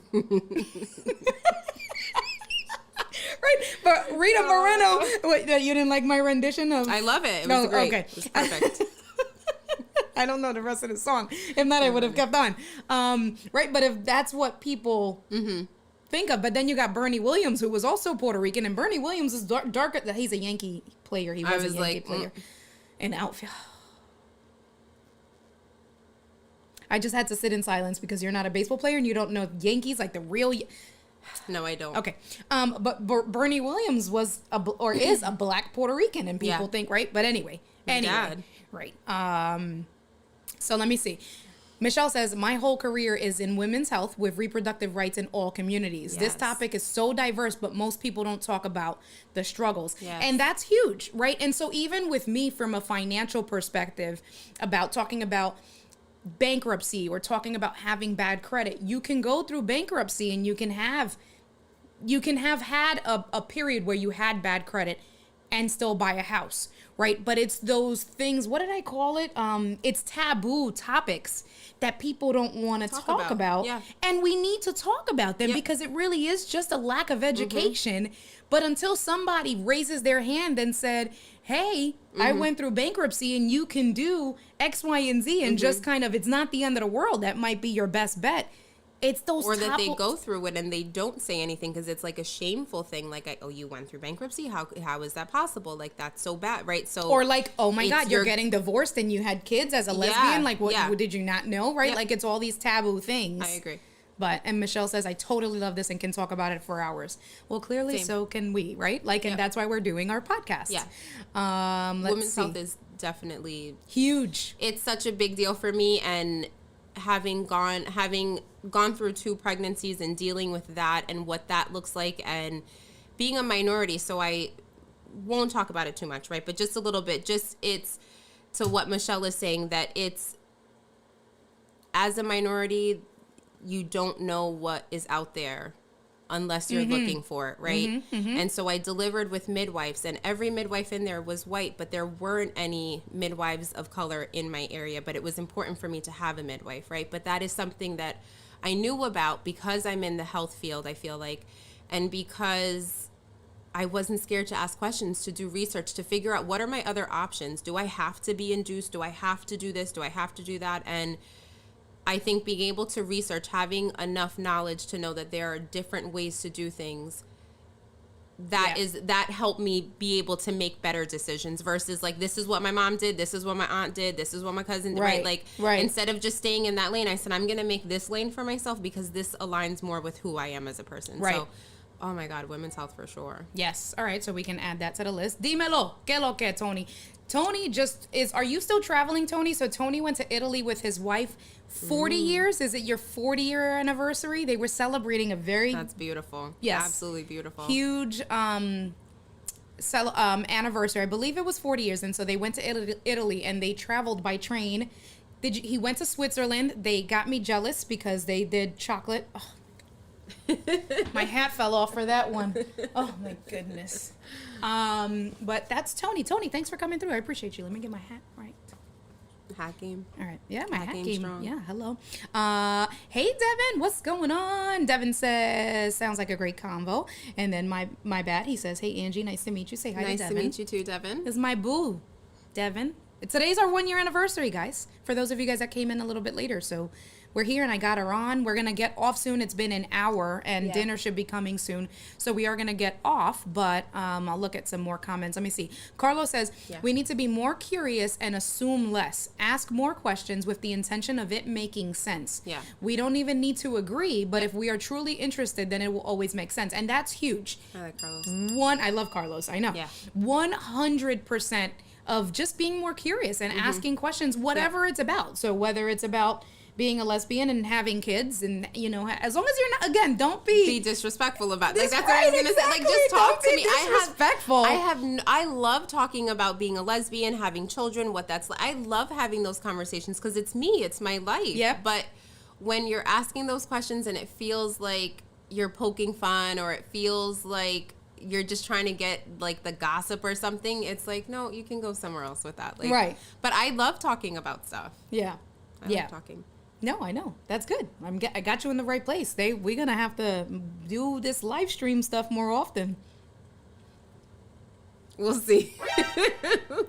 Right? But Rita Moreno, wait, you didn't like my rendition of? I love it. It was great. Okay. It was perfect. I don't know the rest of the song. If not, I would have kept on. Right? But if that's what people think of, but then you got Bernie Williams, who was also Puerto Rican, and Bernie Williams is darker. He's a Yankee player. He was a Yankee player. In outfield. I just had to sit in silence because you're not a baseball player and you don't know Yankees, like the real. No, I don't. Okay. But Bernie Williams was is a black Puerto Rican, and people think, right? But anyway. Dad. Right. So let me see. Michelle says, my whole career is in women's health with reproductive rights in all communities. Yes. This topic is so diverse, but most people don't talk about the struggles. Yes. And that's huge, right? And so even with me, from a financial perspective, about talking about bankruptcy or talking about having bad credit, you can go through bankruptcy and you can have had a period where you had bad credit and still buy a house, right? But it's those things, what did I call it? It's taboo topics that people don't want to talk about. Yeah. And we need to talk about them because it really is just a lack of education. But until somebody raises their hand and said, hey, I went through bankruptcy and you can do X, Y, and Z, and just kind of, it's not the end of the world. That might be your best bet. It's those or that they go through it and they don't say anything because it's like a shameful thing. Like, oh, you went through bankruptcy? How is that possible? Like, that's so bad, right? So, or like, oh my God, you're getting divorced and you had kids as a lesbian. Like, what did you not know, right? Like, it's all these taboo things. I agree. And Michelle says, I totally love this and can talk about it for hours. Well, clearly so can we, right? Like, and that's why we're doing our podcast. Yeah. Women's health is definitely huge. It's such a big deal for me, and having gone through 2 pregnancies and dealing with that and what that looks like, and being a minority. So I won't talk about it too much, right? But just a little bit, it's to what Michelle is saying, that it's, as a minority, you don't know what is out there unless you're looking for it, right? And so I delivered with midwives, and every midwife in there was white, but there weren't any midwives of color in my area. But it was important for me to have a midwife, right? But that is something that I knew about because I'm in the health field, I feel like, and because I wasn't scared to ask questions, to do research, to figure out what are my other options. Do I have to be induced? Do I have to do this? Do I have to do that? And I think being able to research, having enough knowledge to know that there are different ways to do things, that helped me be able to make better decisions versus like, this is what my mom did, this is what my aunt did, this is what my cousin did, right? Like, instead of just staying in that lane, I said, I'm going to make this lane for myself because this aligns more with who I am as a person. Right. So, oh my God, women's health for sure. Yes. All right. So we can add that to the list. Dímelo. ¿Qué lo que, Tony? Tony are you still traveling, Tony? So Tony went to Italy with his wife 40 years. Is it your 40-year anniversary? They were celebrating a that's beautiful. Yes. Absolutely beautiful. Huge anniversary. I believe it was 40 years. And so they went to Italy and they traveled by train. He went to Switzerland. They got me jealous because they did chocolate. Oh, my hat fell off for that one. Oh my goodness. But that's Tony. Tony, thanks for coming through. I appreciate you. Let me get my hat right. Hat game. All right. Yeah, my hat game. Strong. Yeah, hello. Hey Devin, what's going on? Devin says, sounds like a great convo. And then my bad, he says, hey Angie, nice to meet you. Say hi to Devin. Nice to meet you too, Devin. This is my boo, Devin. Today's our 1-year anniversary, guys. For those of you guys that came in a little bit later. So we're here and I got her on. We're going to get off soon. It's been an hour and dinner should be coming soon. So we are going to get off, but I'll look at some more comments. Let me see. Carlos says, we need to be more curious and assume less. Ask more questions with the intention of it making sense. Yeah. We don't even need to agree, but if we are truly interested, then it will always make sense. And that's huge. I like Carlos. I love Carlos. I know. Yeah. 100% of just being more curious and asking questions, whatever it's about. So whether it's about being a lesbian and having kids, and as long as you're not, again, don't be disrespectful about it. Like, that's what I was gonna say. Like, just talk to me. Disrespectful. I love talking about being a lesbian, having children, what that's like. I love having those conversations because it's me, it's my life. Yeah. But when you're asking those questions and it feels like you're poking fun or it feels like you're just trying to get like the gossip or something, it's like, no, you can go somewhere else with that. Like, Right. But I love talking about stuff. Yeah. I Yeah. love talking. No, I know. That's good. I got you in the right place. We're going to have to do this live stream stuff more often. We'll see.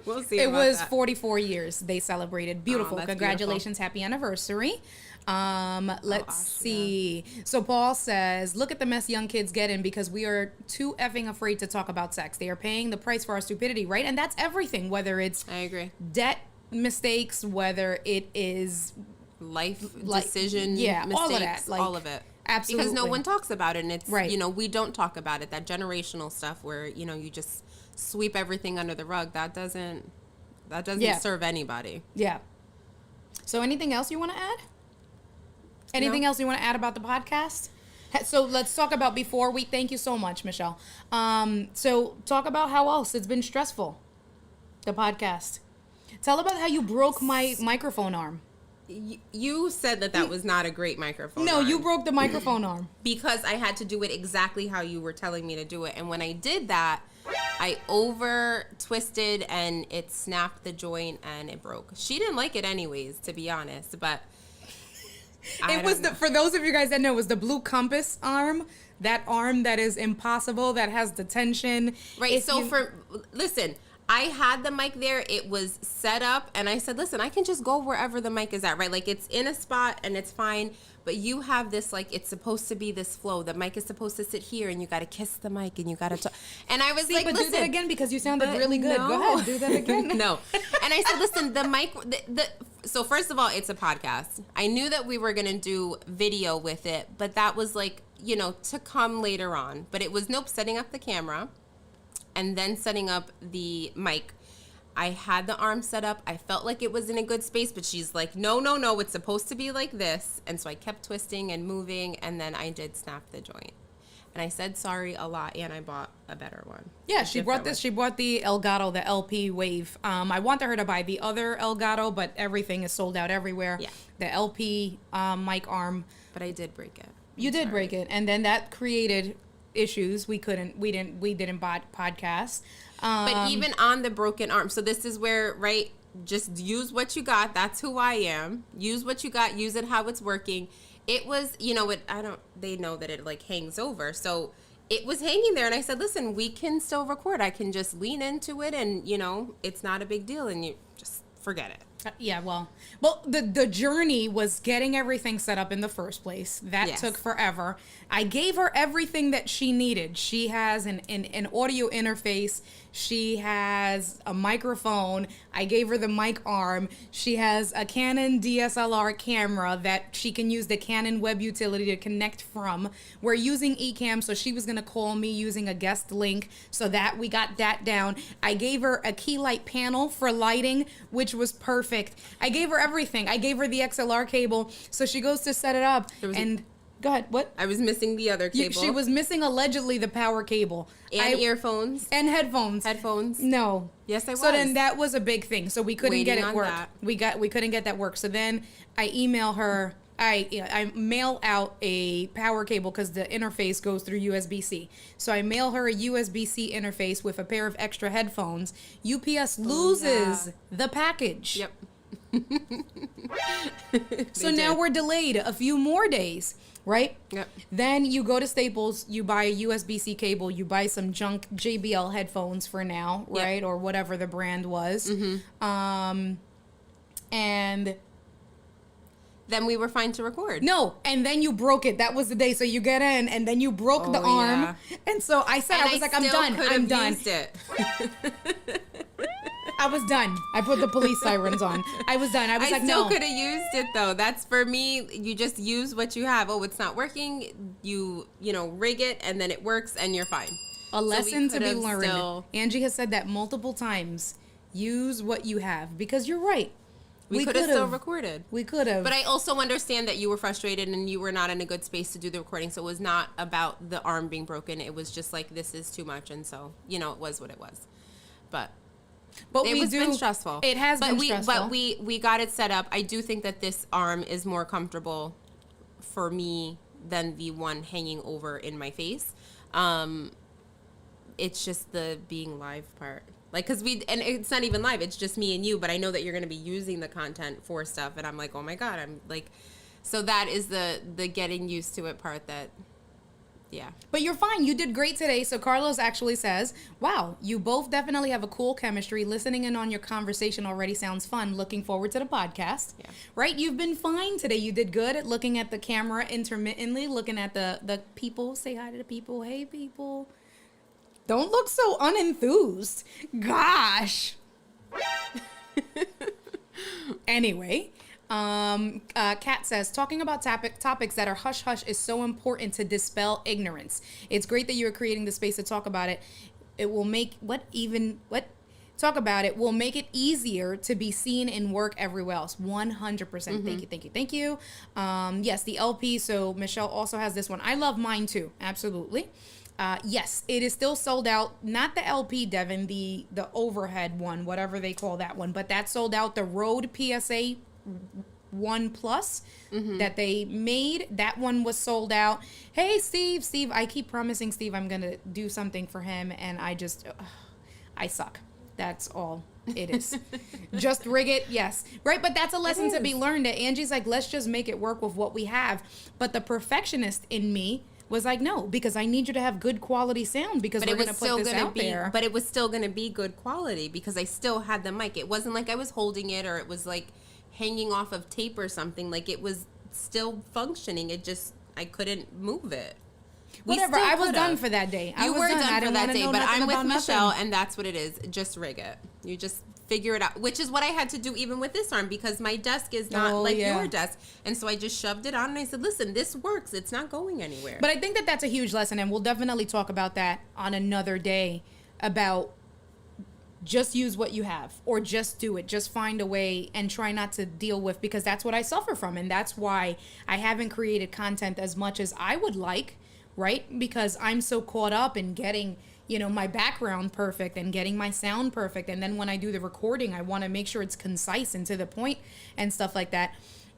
We'll see. It about was that. 44 years they celebrated. Beautiful. that's Congratulations. Happy anniversary. Let's Ash, see. So Paul says, look at the mess young kids get in because we are too effing afraid to talk about sex. They are paying the price for our stupidity, right? And that's everything, whether it's I agree. debt mistakes, whether it is Life like, decision, yeah, mistakes, all of that, like, all of it. absolutely. Because no one talks about it, and it's Right. we don't talk about it. That generational stuff where you just sweep everything under the rug. That doesn't Yeah. serve anybody. Yeah. So anything else you want to add? Anything else you want to add about the podcast? So let's talk about before we thank you so much, Michelle. So talk about how else it's been stressful. The podcast. Tell about how you broke my microphone arm. You said that was not a great microphone. No, you arm. broke the microphone arm. Because I had to do it exactly how you were telling me to do it. And when I did that, I over twisted and it snapped the joint and it broke. She didn't like it anyways, to be honest, but It was for those of you guys that know, it was the Blue Compass arm. That arm that is impossible, that has the tension. Right. If So you- listen, I had the mic there. It was set up, and I said, "Listen, I can just go wherever the mic is at, right? Like it's in a spot, and it's fine. But you have this, like it's supposed to be this flow. The mic is supposed to sit here, and you got to kiss the mic, and you got to talk." And I was See, like, but "Listen, do that again because you sounded but really good. Go no. ahead, do that again. No. And I said, listen, the mic, so first of all, it's a podcast. I knew that we were going to do video with it, but that was like, to come later on. But it was, nope, setting up the camera and then setting up the mic. I had the arm set up. I felt like it was in a good space, but she's like, no, it's supposed to be like this. And so I kept twisting and moving, and then I did snap the joint. And I said sorry a lot, and I bought a better one. Yeah, she brought this. She bought the Elgato, the LP Wave. I wanted her to buy the other Elgato, but everything is sold out everywhere. Yeah. The LP mic arm. But I did break it. You did break it, and then that created issues. We didn't buy podcasts. But even on the broken arm, so this is where, right, just use what you got. That's who I am. Use what you got. Use it how it's working. It was, they know that it like hangs over. So it was hanging there. And I said, listen, we can still record. I can just lean into it and, it's not a big deal. And you just forget it. Yeah, well, the journey was getting everything set up in the first place. That Yes. took forever. I gave her everything that she needed. She has an audio interface. She has a microphone. I gave her the mic arm. She has a Canon DSLR camera that she can use the Canon web utility to connect from. We're using Ecamm, so she was going to call me using a guest link so that we got that down. I gave her a key light panel for lighting, which was perfect. I gave her everything. I gave her the XLR cable, so she goes to set it up and... Go ahead. What? I was missing the other cable. She was missing allegedly the power cable And earphones. and headphones. Headphones. No. Yes, I was. So then that was a big thing. So we couldn't get Waiting it on work. that. We couldn't get that work. So then I email her. I mail out a power cable because the interface goes through USB-C. So I mail her a USB-C interface with a pair of extra headphones. UPS loses the package. Yep. So now we're delayed a few more days, right? Yep. Then you go to Staples, you buy a USB-C cable, you buy some junk JBL headphones for now, Yep. right? Or whatever the brand was. And Then we were fine to record. no, and then you broke it. That was the day. So you get in, and then you broke the Oh, arm. yeah. And so I said, And I was like, I'm still done. could I'm have done. used it. I was done. I put the police sirens on. I was done. I was I like, still no. could have used it though. That's for me. You just use what you have. Oh, it's not working. You rig it and then it works and you're fine. A lesson to be could've learned. still- Angie has said that multiple times. Use what you have because you're right. We could have still recorded. We could have. But I also understand that you were frustrated and you were not in a good space to do the recording. So it was not about the arm being broken. It was just like, this is too much. And so, it was what it was. But it's been stressful. It has been stressful. But we got it set up. I do think that this arm is more comfortable for me than the one hanging over in my face. It's just the being live part. Like, because and it's not even live, it's just me and you, but I know that you're going to be using the content for stuff, and I'm like, oh my God, I'm like, so that is the getting used to it part that, yeah. But you're fine. You did great today. So Carlos actually says, wow, you both definitely have a cool chemistry. Listening in on your conversation already sounds fun. Looking forward to the podcast. Yeah. Right? You've been fine today. You did good at looking at the camera intermittently, looking at the people. Say hi to the people. Hey, people. Don't look so unenthused. Gosh. Anyway, Kat says, talking about topics that are hush hush is so important to dispel ignorance. It's great that you're creating the space to talk about it. It will make talk about it will make it easier to be seen in work everywhere else. 100%. percent Thank you. Yes, the LP. So Michelle also has this one. I love mine too. Absolutely. Yes, it is still sold out. Not the LP, Devin, the overhead one, whatever they call that one, but that's sold out. The Rode PSA 1 Plus that they made, that one was sold out. Hey, Steve, I keep promising Steve I'm going to do something for him, and I suck. That's all it is. Just rig it, yes. Right, but that's a lesson to be learned. That Angie's like, let's just make it work with what we have. But the perfectionist in me was like, no, because I need you to have good quality sound because we're going to put this out there. But it was still going to be good quality because I still had the mic. It wasn't like I was holding it or it was like hanging off of tape or something. Like it was still functioning. It just, I couldn't move it. Whatever, I was done for that day. You were done for that day, but I'm with Michelle, and that's what it is. Just rig it. You just figure it out, which is what I had to do even with this arm because my desk is not your desk. And so I just shoved it on and I said, listen, this works. It's not going anywhere. But I think that that's a huge lesson, and we'll definitely talk about that on another day about just use what you have or just do it. Just find a way and try not to deal with, because that's what I suffer from. And that's why I haven't created content as much as I would like, right? Because I'm so caught up in getting my background perfect and getting my sound perfect. And then when I do the recording, I want to make sure it's concise and to the point and stuff like that.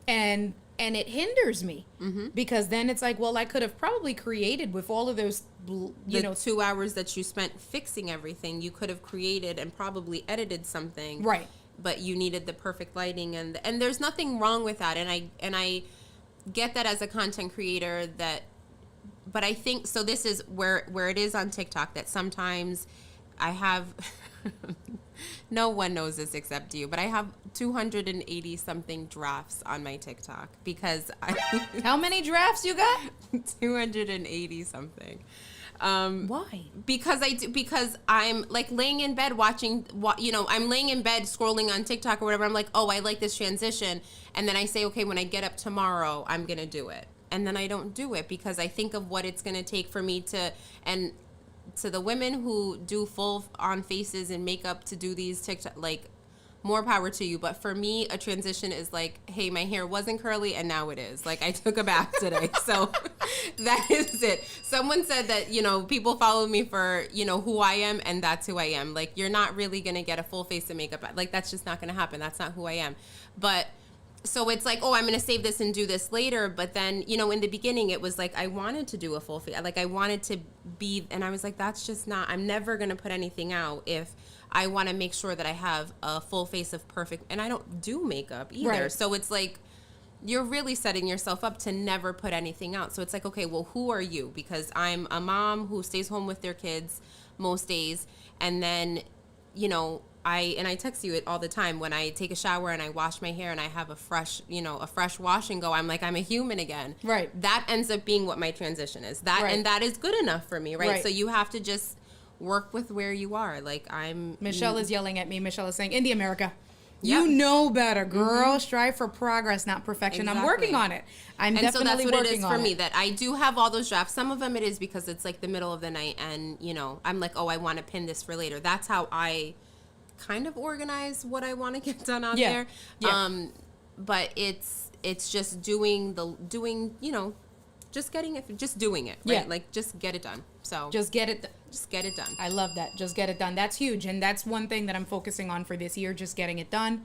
And it hinders me because then it's like, well, I could have probably created with all of those, 2 hours that you spent fixing everything, you could have created and probably edited something. Right. But you needed the perfect lighting and there's nothing wrong with that. And I get that as a content creator but I think, so this is where it is on TikTok, that sometimes I have, no one knows this except you, but I have 280 something drafts on my TikTok because How many drafts you got? 280 something. Why? Because I'm like laying in bed watching, I'm laying in bed scrolling on TikTok or whatever. I'm like, oh, I like this transition. And then I say, okay, when I get up tomorrow, I'm going to do it. And then I don't do it because I think of what it's going to take for me and to the women who do full on faces and makeup to do these TikTok, like, more power to you. But for me, a transition is like, hey, my hair wasn't curly and now it is. Like, I took a bath today. So that is it. Someone said that, people follow me for, who I am, and that's who I am. Like, you're not really going to get a full face of makeup. Like, that's just not going to happen. That's not who I am. But so it's like, oh, I'm going to save this and do this later. But then, in the beginning, it was like, I wanted to do a full face. Like, I wanted to be, and I was like, that's just not, I'm never going to put anything out if I want to make sure that I have a full face of perfect, and I don't do makeup either. Right. So it's like, you're really setting yourself up to never put anything out. So it's like, okay, well, who are you? Because I'm a mom who stays home with their kids most days. And then, I text you it all the time when I take a shower and I wash my hair and I have a fresh wash and go, I'm like, I'm a human again. Right. That ends up being what my transition is. And that is good enough for me, right? So you have to just work with where you are. Like, Michelle is yelling at me. Michelle is saying, Indie America, you know better, girl. Strive for progress, not perfection. Exactly. I'm working on it. And definitely so that's what working it is for me, that I do have all those drafts. Some of them it is because it's like the middle of the night and, I'm like, oh, I want to pin this for later. That's how I kind of organize what I want to get done out there. Yeah. But it's just doing, just doing it, right? Yeah. Like, just get it done. So just get it done. I love that. Just get it done. That's huge. And that's one thing that I'm focusing on for this year, just getting it done.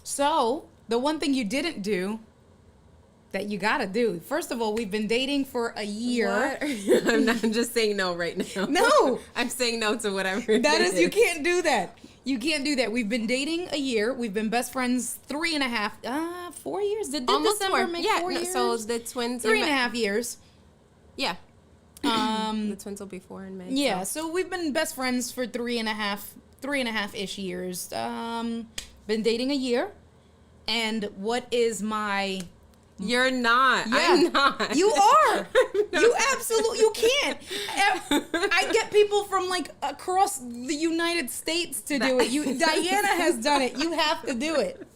So the one thing you didn't do that you gotta do. First of all, we've been dating for a year. I'm just saying no right now. No. I'm saying no to whatever. That is, you can't do that. You can't do that. We've been dating a year. We've been best friends 3.5, 4 years. Did Almost December 4. make Yeah, 4 no, years? so the twins. 3.5 years. Yeah. The twins will be 4 in May. Yeah, so we've been best friends for 3.5-ish years. Been dating a year. And what is my... You're not. Yeah. I'm not. You are. You absolutely, you can't. I get people from like across the United States to do it. Diana has done it. You have to do it.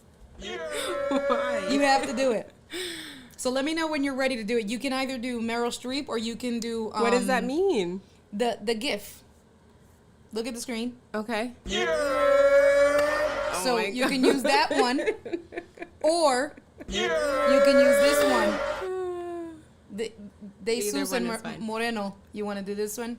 Why? You have to do it. So let me know when you're ready to do it. You can either do Meryl Streep or you can do... What does that mean? The GIF. Look at the screen. Okay. So my you God. can use that one, or you can use this one. De Either Jesus one is fine. Moreno. You want to do this one?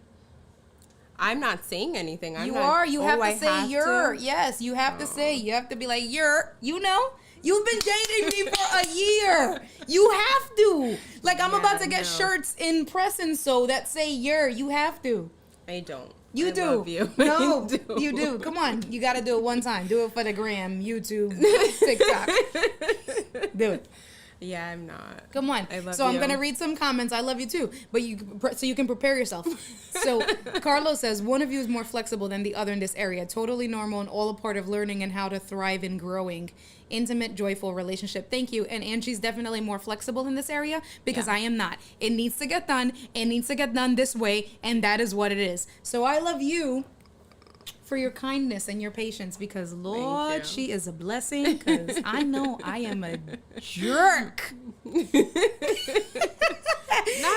I'm not saying anything. You are. You have to I say have you're. to? Yes, you have to say. You have to be like you're. You know. You've been dating me for a year. You have to. Like I'm about to get no. shirts in press and so that say you're. You have to. I don't. You I do. love you. No, I do. you do. Come on. You got to do it one time. Do it for the gram, YouTube, TikTok. Do it. Yeah, I'm not. Come on. I love so I'm you. gonna read some comments. I love you too, but so you can prepare yourself. So Carlos says one of you is more flexible than the other in this area. Totally normal and all a part of learning and how to thrive in growing. Intimate, joyful relationship. Thank you. And Angie's definitely more flexible in this area because I am not. It needs to get done. It needs to get done this way, and that is what it is. So I love you for your kindness and your patience because Lord, you. she is a blessing because I know I am a jerk. Not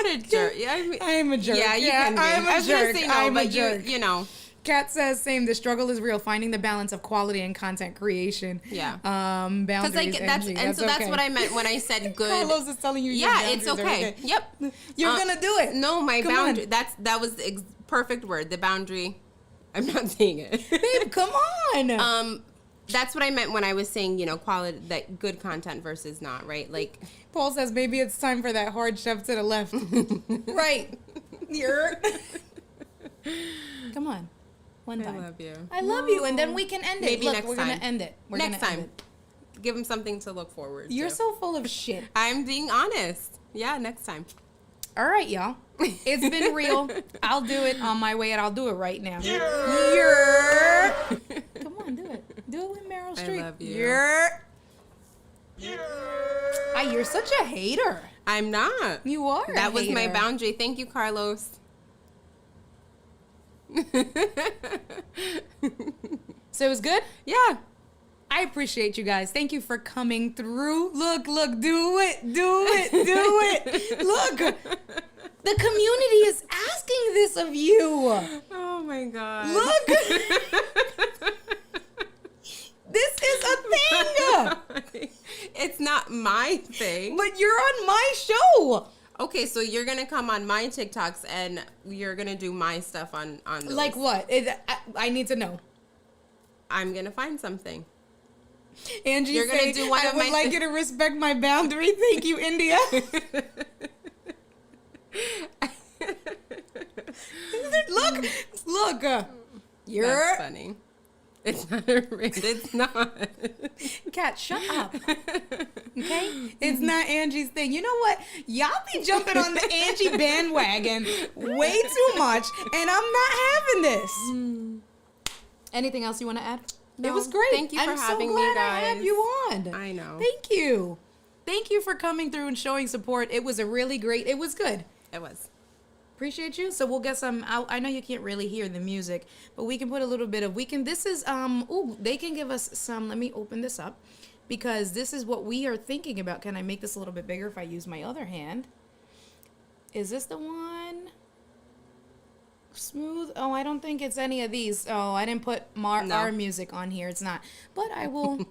a jerk. Yeah, I mean, I am a jerk. yeah, you can be. I'm a I was gonna jerk. say no, I'm a but jerk. you know. Kat says, same. The struggle is real. Finding the balance of quality and content creation. Yeah. Boundaries. Because like that's Angie. and so that's okay. what I meant when I said good. Carlos is telling you. your Yeah, it's boundaries are okay. Yep. You're gonna do it. No, my Come boundary. on. That was the perfect word. The boundary. I'm not saying it. Babe, come on. That's what I meant when I was saying, you know, quality, that good content versus not, right? Like, Paul says maybe it's time for that hard chef to the left. Right. You're. Come on. One time. I love you. I love you, and then we can end it. Maybe Look, next we're time. gonna end it. We're Next gonna end time. it. Give them something to look forward You're to. so full of shit. I'm being honest. Yeah, next time. All right, y'all. It's been real. I'll do it on my way, and I'll do it right now. Yeah. Come on, do it. Do it with Meryl Streep. love you. You're such a hater. I'm not. You are. That was my hater. boundary. Thank you, Carlos. So it was good. Yeah. I appreciate you guys. Thank you for coming through. Look, do it. Look, the community is asking this of you. Oh my God. Look. This is a thing. It's not my thing. But you're on my show. Okay, so you're gonna come on my TikToks and you're gonna do my stuff on those. Like what? I need to know. I'm gonna find something. Angie, You're gonna do one I of would my- like you to respect my boundary. Thank you, India. Look. You're That's funny. It's not a ring. It's not. Kat, shut up. Okay? It's not Angie's thing. You know what? Y'all be jumping on the Angie bandwagon way too much, and I'm not having this. Anything else you want to add? No, It was great. thank you for I'm having so me, glad I had guys. you on. I know. Thank you. Thank you for coming through and showing support. It was a really great, it was good. It was. Appreciate you. So we'll get some out. I know you can't really hear the music, but we can put a little bit of, this is, they can give us some, let me open this up because this is what we are thinking about. Can I make this a little bit bigger if I use my other hand? Is this the one? Smooth. Oh, I don't think it's any of these. Oh, I didn't put No. our music on here. It's not, but I will.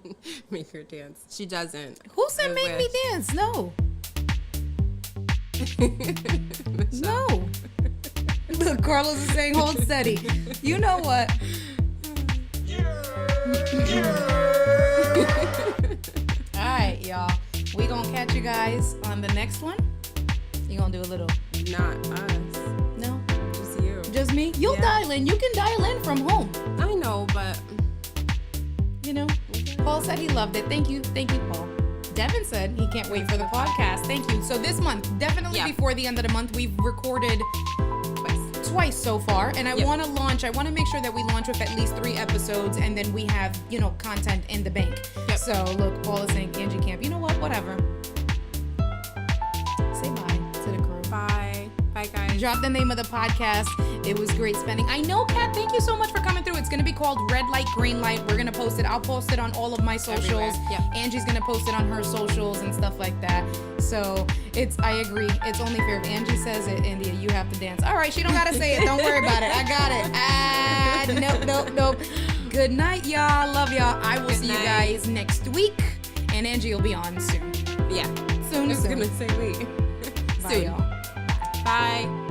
Make her dance. She doesn't. Who said I make me wish. dance? No. No. Look, Carlos is saying hold steady. You know what? All right, y'all. We gonna we'll catch you guys on the next one. You gonna do a little? Not us. No, Just you. just me. You'll Yeah. dial in. You can dial in from home. I know, but You know, Paul said he loved it. Thank you, Paul. Devin said he can't wait for the podcast. Thank you. So this month, definitely Yeah. before the end of the month, we've recorded twice so far, and I Yep. want to make sure that we launch with at least 3 episodes, and then we have, content in the bank. Yep. So look, Paul is saying Angie Camp. You know what? Whatever. Say bye to the crew. bye. Bye, guys. Drop the name of the podcast. It was great spending. I know, Kat, thank you so much for coming through. It's going to be called Red Light, Green Light. We're going to post it. I'll post it on all of my socials. Everywhere. Yep. Angie's going to post it on her socials and stuff like that. So I agree. It's only fair. If Angie says it, India, you have to dance. All right, she don't got to say it. Don't worry about it. I got it. Nope. Good night, y'all. Love y'all. I will see you guys next week. And Angie will be on soon. Yeah. Soon. I was going to say wait. Bye, Soon. y'all. Bye.